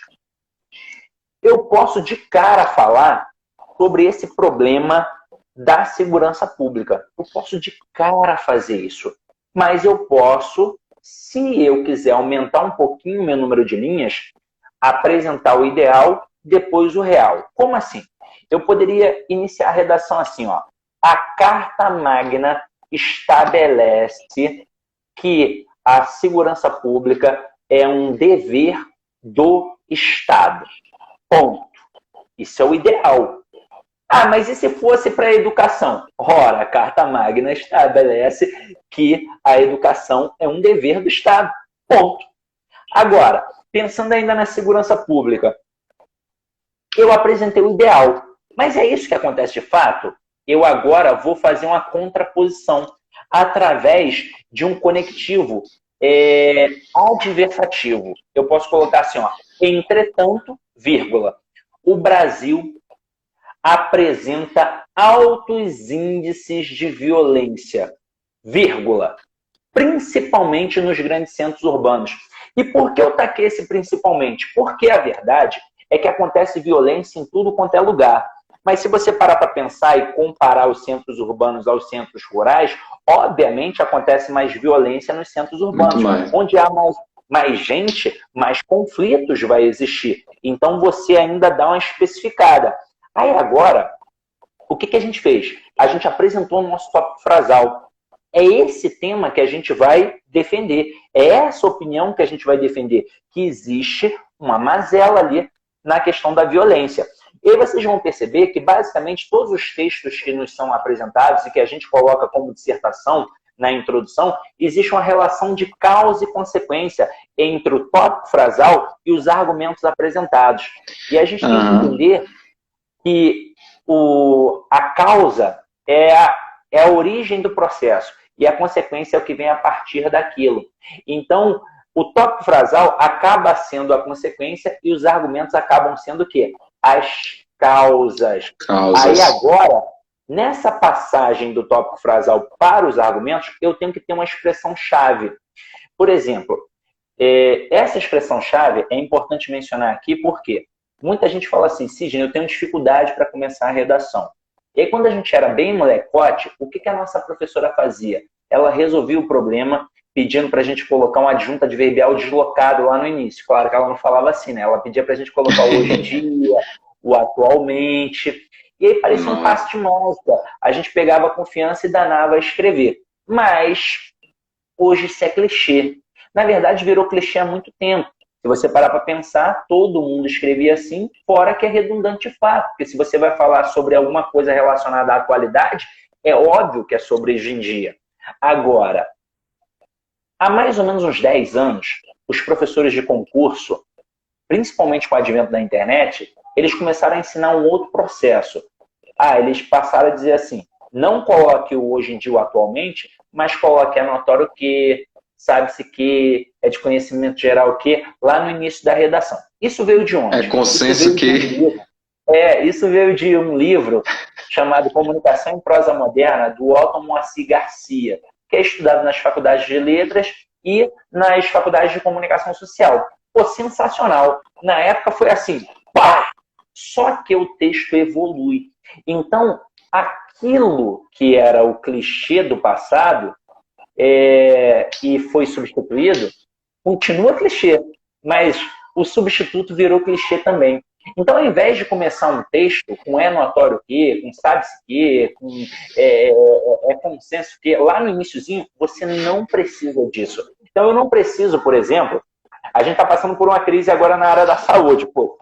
eu posso de cara falar sobre esse problema da segurança pública. Eu posso de cara fazer isso. Mas eu posso, se eu quiser aumentar um pouquinho o meu número de linhas, apresentar o ideal, depois o real. Como assim? Eu poderia iniciar a redação assim, ó. A Carta Magna estabelece que a segurança pública é um dever do Estado. Ponto. Isso é o ideal. Ah, mas e se fosse para a educação? Ora, a Carta Magna estabelece que a educação é um dever do Estado. Ponto. Agora, pensando ainda na segurança pública, eu apresentei o ideal. Mas é isso que acontece de fato? Eu agora vou fazer uma contraposição através de um conectivo adversativo. Eu posso colocar assim, ó, entretanto, vírgula, o Brasil apresenta altos índices de violência, vírgula, principalmente nos grandes centros urbanos. E por que eu taquei esse principalmente? Porque a verdade é que acontece violência em tudo quanto é lugar. Mas se você parar para pensar e comparar os centros urbanos aos centros rurais, obviamente acontece mais violência nos centros urbanos, onde há mais gente, mais conflitos vai existir. Então você ainda dá uma especificada. Aí agora, o que a gente fez? A gente apresentou o nosso tópico frasal. É esse tema que a gente vai defender. É essa opinião que a gente vai defender. Que existe uma mazela ali na questão da violência. E aí vocês vão perceber que, basicamente, todos os textos que nos são apresentados e que a gente coloca como dissertação na introdução, existe uma relação de causa e consequência entre o tópico frasal e os argumentos apresentados. E a gente tem que entender que a causa é a origem do processo e a consequência é o que vem a partir daquilo. Então, o tópico frasal acaba sendo a consequência e os argumentos acabam sendo o quê? As causas. Aí agora, nessa passagem do tópico frasal para os argumentos, eu tenho que ter uma expressão-chave. Por exemplo, essa expressão-chave é importante mencionar aqui porque muita gente fala assim, Sidney, eu tenho dificuldade para começar a redação. E aí, quando a gente era bem molecote, o que a nossa professora fazia? Ela resolvia o problema pedindo para a gente colocar uma adjunta adverbial deslocado lá no início. Claro que ela não falava assim, né? Ela pedia para a gente colocar o hoje em dia, o atualmente. E aí parecia um passo de mágica. A gente pegava confiança e danava a escrever. Mas hoje isso é clichê. Na verdade, virou clichê há muito tempo. Se você parar para pensar, todo mundo escrevia assim, fora que é redundante de fato. Porque se você vai falar sobre alguma coisa relacionada à atualidade, é óbvio que é sobre hoje em dia. Agora, há mais ou menos uns 10 anos, os professores de concurso, principalmente com o advento da internet, eles começaram a ensinar um outro processo. Eles passaram a dizer assim, não coloque o hoje em dia o atualmente, mas coloque a notório que, sabe-se que, é de conhecimento geral que, lá no início da redação. Isso veio de onde? É consenso que... Isso veio de um livro chamado Comunicação em Prosa Moderna, do Otton Moacir Garcia, que é estudado nas faculdades de letras e nas faculdades de comunicação social. Pô, sensacional. Na época foi assim, pá! Só que o texto evolui. Então, aquilo que era o clichê do passado e foi substituído, continua clichê, mas o substituto virou clichê também. Então, ao invés de começar um texto com notório que, com sabe-se que, com consenso que, lá no iniciozinho, você não precisa disso. Então, eu não preciso, por exemplo, a gente está passando por uma crise agora na área da saúde, pô,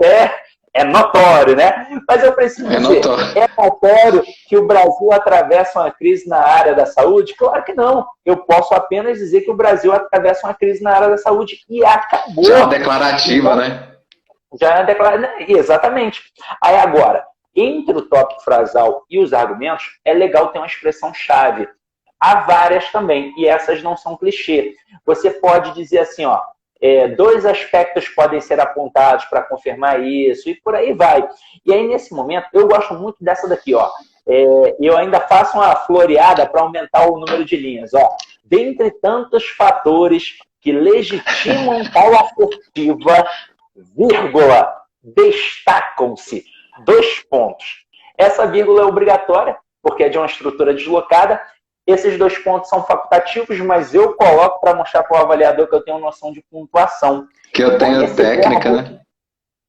é notório, né? Mas eu preciso dizer, é notório que o Brasil atravessa uma crise na área da saúde? Claro que não. Eu posso apenas dizer que o Brasil atravessa uma crise na área da saúde e acabou. Já é declarativa, então, né? Já é declarativa, exatamente. Aí agora, entre o tópico frasal e os argumentos, é legal ter uma expressão-chave. Há várias também, e essas não são clichê. Você pode dizer assim, ó, 2 aspectos podem ser apontados para confirmar isso, e por aí vai. E aí, nesse momento, eu gosto muito dessa daqui, ó. eu ainda faço uma floreada para aumentar o número de linhas. Ó, dentre tantos fatores que legitimam tal assertiva, vírgula, destacam-se 2 pontos. Essa vírgula é obrigatória, porque é de uma estrutura deslocada. Esses 2 pontos são facultativos, mas eu coloco para mostrar para o avaliador que eu tenho noção de pontuação. Que eu tenho técnica, né?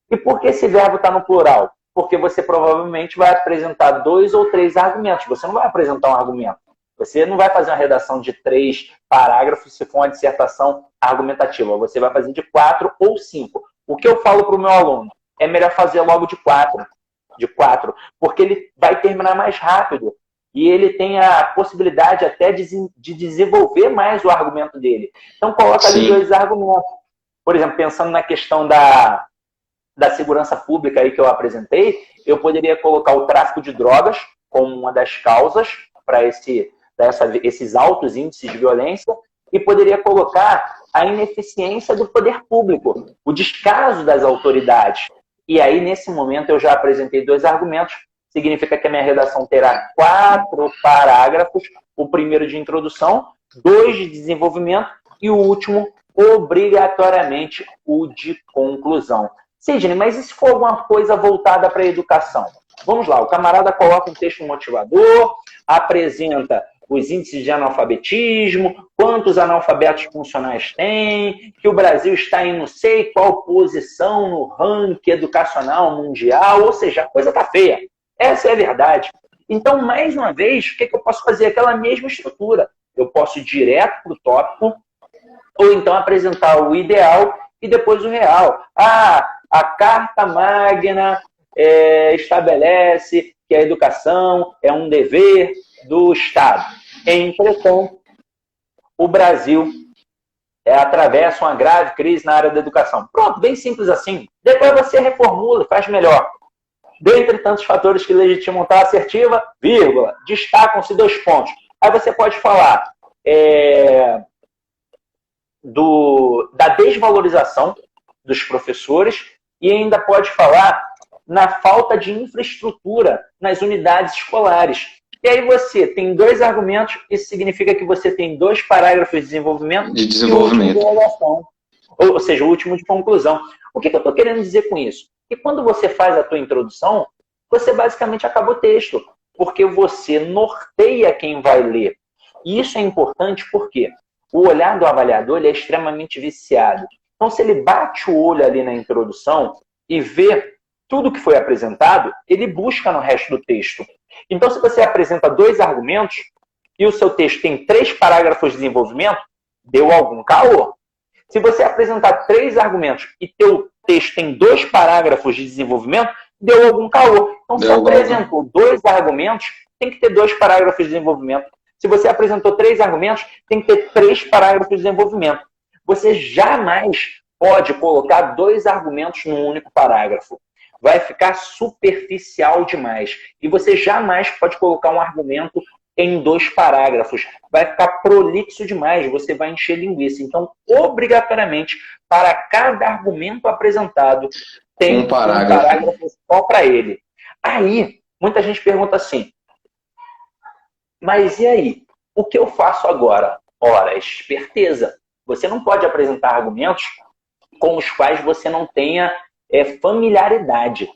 E por que esse verbo está no plural? Porque você provavelmente vai apresentar 2 ou 3 argumentos. Você não vai apresentar um argumento. Você não vai fazer uma redação de 3 parágrafos se for uma dissertação argumentativa. Você vai fazer de 4 ou 5. O que eu falo para o meu aluno? É melhor fazer logo de 4. Porque ele vai terminar mais rápido. E ele tem a possibilidade até de desenvolver mais o argumento dele. Então, coloca ali 2 argumentos. Por exemplo, pensando na questão da segurança pública aí que eu apresentei, eu poderia colocar o tráfico de drogas como uma das causas para esses altos índices de violência e poderia colocar a ineficiência do poder público, o descaso das autoridades. E aí, nesse momento, eu já apresentei 2 argumentos. Significa que a minha redação terá 4 parágrafos, o primeiro de introdução, 2 de desenvolvimento e o último, obrigatoriamente, o de conclusão. Sidney, mas e se for alguma coisa voltada para a educação? Vamos lá, o camarada coloca um texto motivador, apresenta os índices de analfabetismo, quantos analfabetos funcionais tem, que o Brasil está em não sei qual posição no ranking educacional mundial, ou seja, a coisa está feia. Essa é a verdade. Então, mais uma vez, o que eu posso fazer? Aquela mesma estrutura. Eu posso ir direto para o tópico, ou então apresentar o ideal e depois o real. A Carta Magna estabelece que a educação é um dever do Estado. Entretanto, o Brasil atravessa uma grave crise na área da educação. Pronto, bem simples assim. Depois você reformula, faz melhor. Dentre tantos fatores que legitimam tal assertiva, vírgula, destacam-se 2 pontos. Aí você pode falar da desvalorização dos professores e ainda pode falar na falta de infraestrutura nas unidades escolares. E aí você tem 2 argumentos, isso significa que você tem 2 parágrafos de desenvolvimento. E o último de redação, ou seja, o último de conclusão. O que eu estou querendo dizer com isso? Que quando você faz a tua introdução, você basicamente acaba o texto, porque você norteia quem vai ler. E isso é importante porque o olhar do avaliador ele é extremamente viciado. Então, se ele bate o olho ali na introdução e vê tudo que foi apresentado, ele busca no resto do texto. Então, se você apresenta 2 argumentos e o seu texto tem 3 parágrafos de desenvolvimento, deu algum caô. Se você apresentar 3 argumentos e teu texto tem 2 parágrafos de desenvolvimento, deu algum caô. Então, se apresentou 2 argumentos, tem que ter 2 parágrafos de desenvolvimento. Se você apresentou 3 argumentos, tem que ter 3 parágrafos de desenvolvimento. Você jamais pode colocar 2 argumentos num único parágrafo. Vai ficar superficial demais. E você jamais pode colocar um argumento em 2 parágrafos. Vai ficar prolixo demais, você vai encher linguiça. Então, obrigatoriamente, para cada argumento apresentado, tem um parágrafo só para ele. Aí, muita gente pergunta assim, mas e aí? O que eu faço agora? Ora, esperteza. Você não pode apresentar argumentos com os quais você não tenha familiaridade.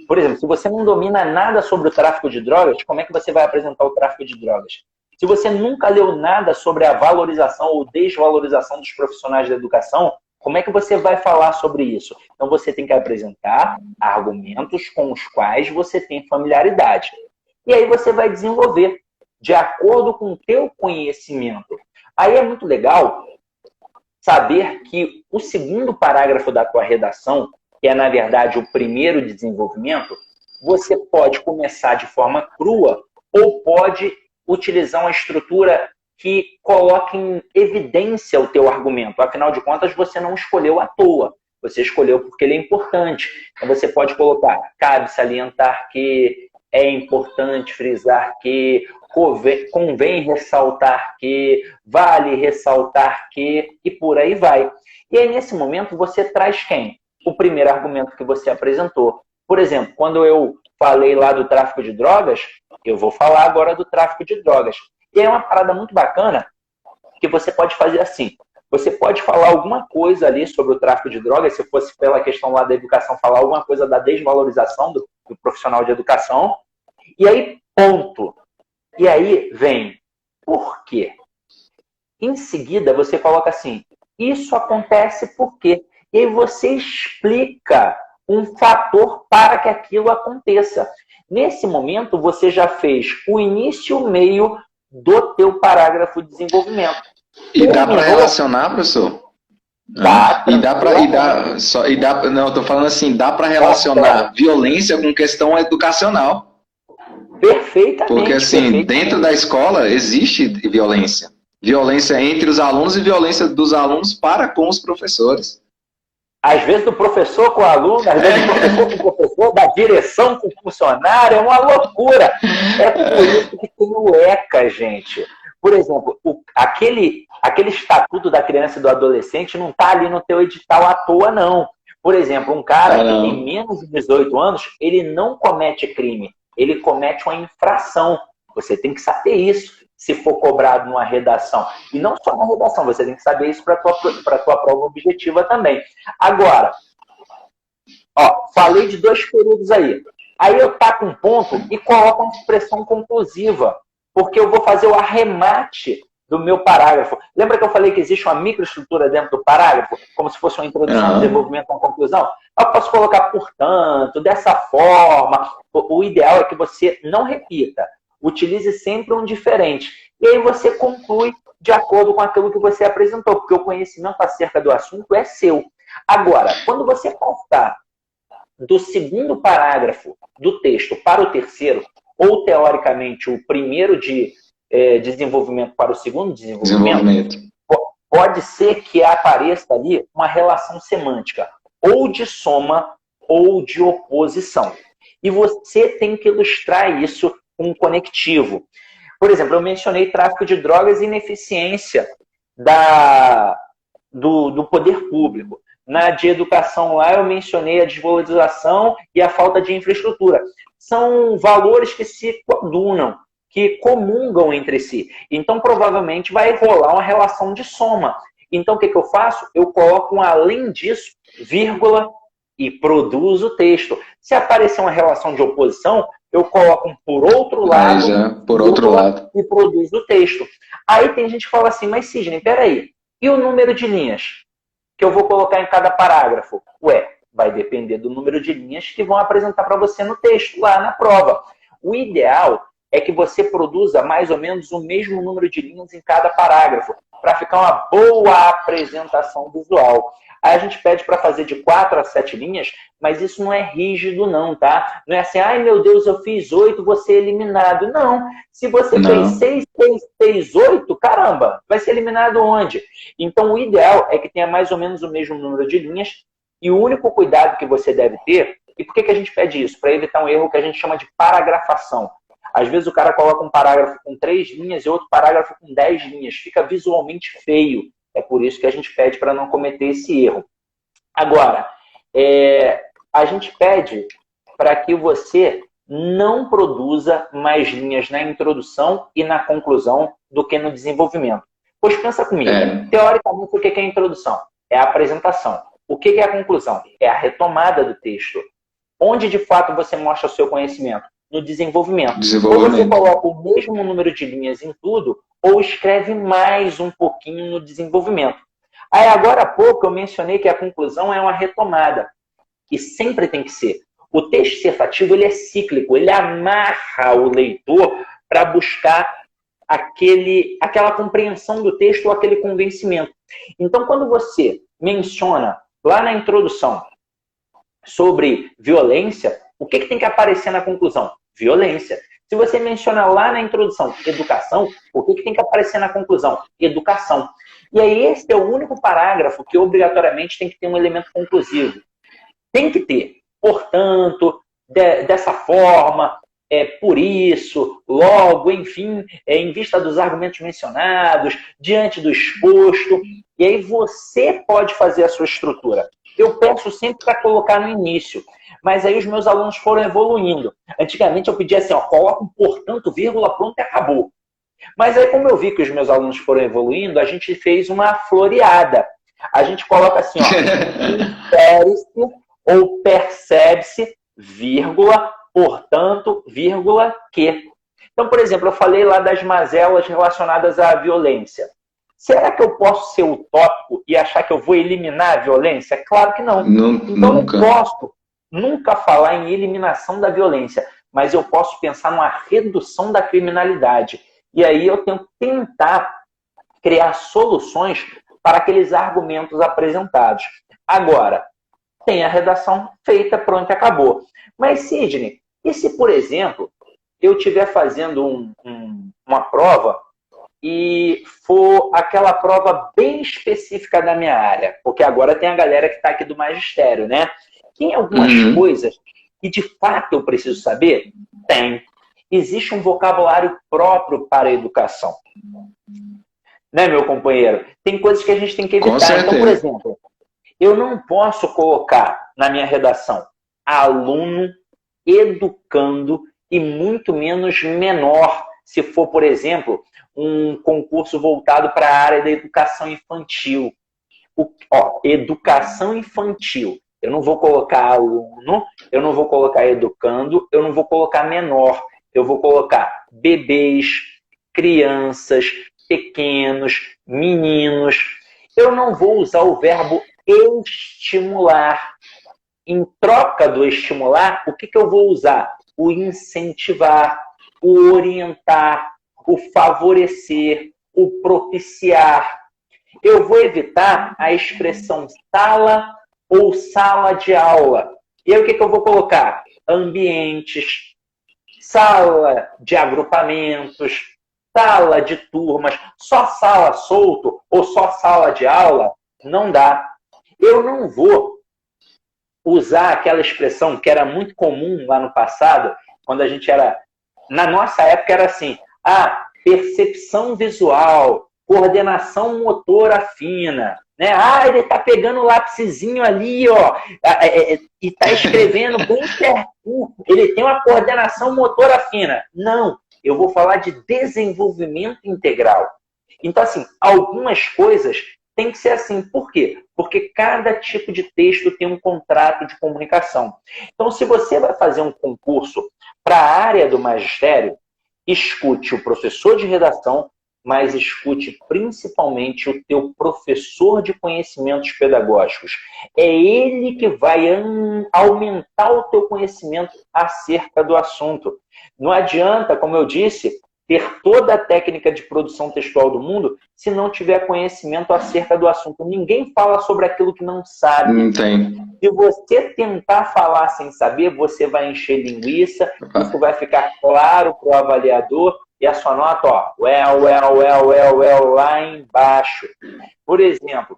Por exemplo, se você não domina nada sobre o tráfico de drogas, como é que você vai apresentar o tráfico de drogas? Se você nunca leu nada sobre a valorização ou desvalorização dos profissionais da educação, como é que você vai falar sobre isso? Então você tem que apresentar argumentos com os quais você tem familiaridade. E aí você vai desenvolver de acordo com o teu conhecimento. Aí é muito legal saber que o segundo parágrafo da tua redação, que é, na verdade, o primeiro de desenvolvimento, você pode começar de forma crua ou pode utilizar uma estrutura que coloque em evidência o teu argumento. Afinal de contas, você não escolheu à toa. Você escolheu porque ele é importante. Então, você pode colocar, cabe salientar que, é importante frisar que, convém ressaltar que, vale ressaltar que, e por aí vai. E aí, nesse momento, você traz quem? O primeiro argumento que você apresentou. Por exemplo, quando eu falei lá do tráfico de drogas, eu vou falar agora do tráfico de drogas. E é uma parada muito bacana que você pode fazer assim. Você pode falar alguma coisa ali sobre o tráfico de drogas, se fosse pela questão lá da educação, falar alguma coisa da desvalorização do profissional de educação. E aí, ponto. E aí vem, por quê? Em seguida, você coloca assim, isso acontece por quê? E aí você explica um fator para que aquilo aconteça. Nesse momento, você já fez o início e o meio do teu parágrafo de desenvolvimento. E dá para relacionar, professor? Dá. Não, eu tô falando assim, dá para relacionar violência com questão educacional. Perfeitamente. Porque assim, dentro da escola existe violência. Violência entre os alunos e violência dos alunos para com os professores. Às vezes do professor com o aluno, às vezes do professor com o professor, da direção com o funcionário, é uma loucura. É por isso que tem o ECA, gente. Por exemplo, aquele estatuto da criança e do adolescente não está ali no teu edital à toa, não. Por exemplo, um cara que tem menos de 18 anos, ele não comete crime, ele comete uma infração. Você tem que saber isso, se for cobrado numa redação. E não só na redação, você tem que saber isso para a tua prova objetiva também. Agora, falei de 2 períodos aí. Aí eu taco um ponto e coloco uma expressão conclusiva, porque eu vou fazer o arremate do meu parágrafo. Lembra que eu falei que existe uma microestrutura dentro do parágrafo, como se fosse uma introdução, um desenvolvimento, uma conclusão? Eu posso colocar, portanto, dessa forma. O ideal é que você não repita. Utilize sempre um diferente. E aí você conclui de acordo com aquilo que você apresentou, porque o conhecimento acerca do assunto é seu. Agora, quando você passar do segundo parágrafo do texto para o terceiro, ou teoricamente o primeiro de desenvolvimento para o segundo desenvolvimento, pode ser que apareça ali uma relação semântica, ou de soma ou de oposição. E você tem que ilustrar isso com um conectivo. Por exemplo, eu mencionei tráfico de drogas e ineficiência do poder público. Na de educação lá, eu mencionei a desvalorização e a falta de infraestrutura. São valores que se coadunam, que comungam entre si. Então, provavelmente, vai rolar uma relação de soma. Então, o que eu faço? Eu coloco um além disso, vírgula, e produzo o texto. Se aparecer uma relação de oposição, eu coloco um por outro lado, e produzo o texto. Aí tem gente que fala assim, mas Sidney, peraí, e o número de linhas que eu vou colocar em cada parágrafo? Ué, vai depender do número de linhas que vão apresentar para você no texto, lá na prova. O ideal é que você produza mais ou menos o mesmo número de linhas em cada parágrafo, para ficar uma boa apresentação visual. Aí a gente pede para fazer de 4 a 7 linhas, mas isso não é rígido não, tá? Não é assim, ai meu Deus, eu fiz 8, vou ser eliminado. Não, se você fez 6, 6, 8, caramba, vai ser eliminado onde? Então o ideal é que tenha mais ou menos o mesmo número de linhas, e o único cuidado que você deve ter, e por que a gente pede isso? Para evitar um erro que a gente chama de paragrafação. Às vezes o cara coloca um parágrafo com 3 linhas e outro parágrafo com 10 linhas. Fica visualmente feio. É por isso que a gente pede para não cometer esse erro. Agora, a gente pede para que você não produza mais linhas na introdução e na conclusão do que no desenvolvimento. Pois pensa comigo. Teoricamente, o que é a introdução? É a apresentação. O que é a conclusão? É a retomada do texto. Onde, de fato, você mostra o seu conhecimento? No desenvolvimento. Ou você coloca o mesmo número de linhas em tudo, ou escreve mais um pouquinho no desenvolvimento. Aí, agora há pouco, eu mencionei que a conclusão é uma retomada. E sempre tem que ser. O texto dissertativo, ele é cíclico, ele amarra o leitor para buscar aquela compreensão do texto ou aquele convencimento. Então, quando você menciona lá na introdução sobre violência, o que tem que aparecer na conclusão? Violência. Se você menciona lá na introdução educação, o que tem que aparecer na conclusão? Educação. E aí esse é o único parágrafo que obrigatoriamente tem que ter um elemento conclusivo. Tem que ter. Portanto, dessa forma, por isso, logo, enfim, em vista dos argumentos mencionados, diante do exposto. E aí você pode fazer a sua estrutura. Eu peço sempre para colocar no início. Mas aí os meus alunos foram evoluindo. Antigamente eu pedia assim, ó, coloca um portanto, vírgula, pronto e acabou. Mas aí como eu vi que os meus alunos foram evoluindo, a gente fez uma floreada. A gente coloca assim, ó, infere-se ou percebe-se, vírgula, portanto, vírgula, que. Então, por exemplo, eu falei lá das mazelas relacionadas à violência. Será que eu posso ser utópico e achar que eu vou eliminar a violência? Claro que não. Então, Nunca. eu posso nunca falar em eliminação da violência, mas eu posso pensar numa redução da criminalidade. E aí eu tenho que tentar criar soluções para aqueles argumentos apresentados. Agora, tem a redação feita, pronto, acabou. Mas, Sidney, e se, por exemplo, eu estiver fazendo uma prova e for aquela prova bem específica da minha área, porque agora tem a galera que está aqui do magistério, né? Tem algumas coisas que de fato eu preciso saber? Tem. Existe um vocabulário próprio para a educação. Né, meu companheiro? Tem coisas que a gente tem que evitar. Então, por exemplo, eu não posso colocar na minha redação aluno educando e muito menos menor, se for, por exemplo, um concurso voltado para a área da educação infantil. Educação infantil. Eu não vou colocar aluno, eu não vou colocar educando, eu não vou colocar menor. Eu vou colocar bebês, crianças, pequenos, meninos. Eu não vou usar o verbo estimular. Em troca do estimular, o que eu vou usar? O incentivar, o orientar, o favorecer, o propiciar. Eu vou evitar a expressão sala ou sala de aula. E aí o que eu vou colocar? Ambientes, sala de agrupamentos, sala de turmas, só sala solto ou só sala de aula, não dá. Eu não vou usar aquela expressão que era muito comum lá no passado, quando a gente era... Na nossa época era assim, percepção visual, coordenação motora fina, né? Ele está pegando o lápisinho ali, ó, e está escrevendo bem certinho. Ele tem uma coordenação motora fina. Não, eu vou falar de desenvolvimento integral. Então, assim, algumas coisas tem que ser assim. Por quê? Porque cada tipo de texto tem um contrato de comunicação. Então, se você vai fazer um concurso para a área do magistério, escute o professor de redação, mas escute principalmente o teu professor de conhecimentos pedagógicos. É ele que vai aumentar o teu conhecimento acerca do assunto. Não adianta, como eu disse, ter toda a técnica de produção textual do mundo se não tiver conhecimento acerca do assunto. Ninguém fala sobre aquilo que não sabe. Não tem. Se você tentar falar sem saber, você vai encher linguiça, isso vai ficar claro para o avaliador e a sua nota, ó, lá embaixo. Por exemplo,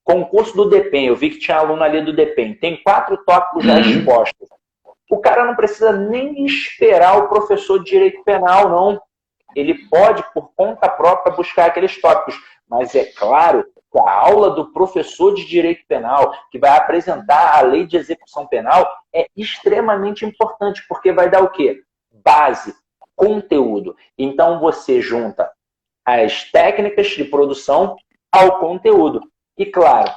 concurso do DEPEN, eu vi que tinha aluno ali do DEPEN, tem 4 tópicos já expostos. O cara não precisa nem esperar o professor de direito penal, não. Ele pode, por conta própria, buscar aqueles tópicos. Mas é claro que a aula do professor de direito penal, que vai apresentar a lei de execução penal, é extremamente importante, porque vai dar o quê? Base, conteúdo. Então você junta as técnicas de produção ao conteúdo. E claro,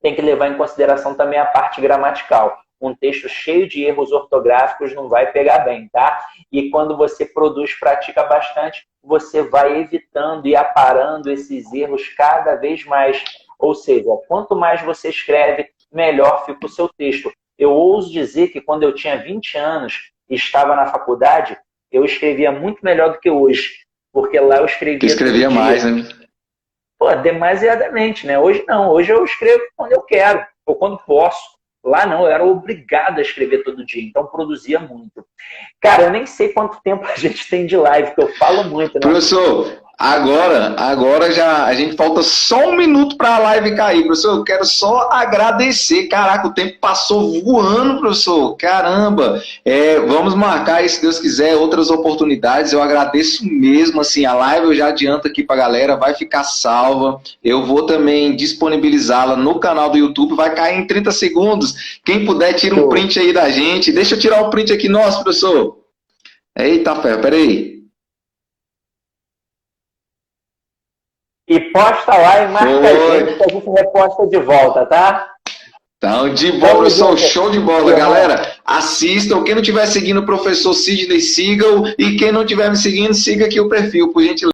tem que levar em consideração também a parte gramatical. Um texto cheio de erros ortográficos não vai pegar bem, tá? E quando você produz, pratica bastante, você vai evitando e aparando esses erros cada vez mais. Ou seja, quanto mais você escreve, melhor fica o seu texto. Eu ouso dizer que quando eu tinha 20 anos e estava na faculdade, eu escrevia muito melhor do que hoje. Porque lá eu escrevia mais, né? Pô, demasiadamente, né? Hoje não. Hoje eu escrevo quando eu quero, ou quando posso. Lá não, eu era obrigado a escrever todo dia, então produzia muito. Cara, eu nem sei quanto tempo a gente tem de live, porque eu falo muito, né? Professor, Agora já a gente falta só um minuto para a live cair, professor. Eu quero só agradecer. Caraca, o tempo passou voando, professor. Caramba. Vamos marcar aí, se Deus quiser, outras oportunidades. Eu agradeço mesmo. Assim, a live eu já adianto aqui para a galera, vai ficar salva. Eu vou também disponibilizá-la no canal do YouTube. Vai cair em 30 segundos. Quem puder, tira um print aí da gente. Deixa eu tirar o print aqui nosso, professor. Eita, ferro, peraí. E posta lá e marca a gente que a gente reposta de volta, tá? Então, de bola, professor, show de bola. Galera, assistam. Quem não estiver seguindo o professor Sidney, siga-o. E quem não estiver me seguindo, siga aqui o perfil, por gentileza.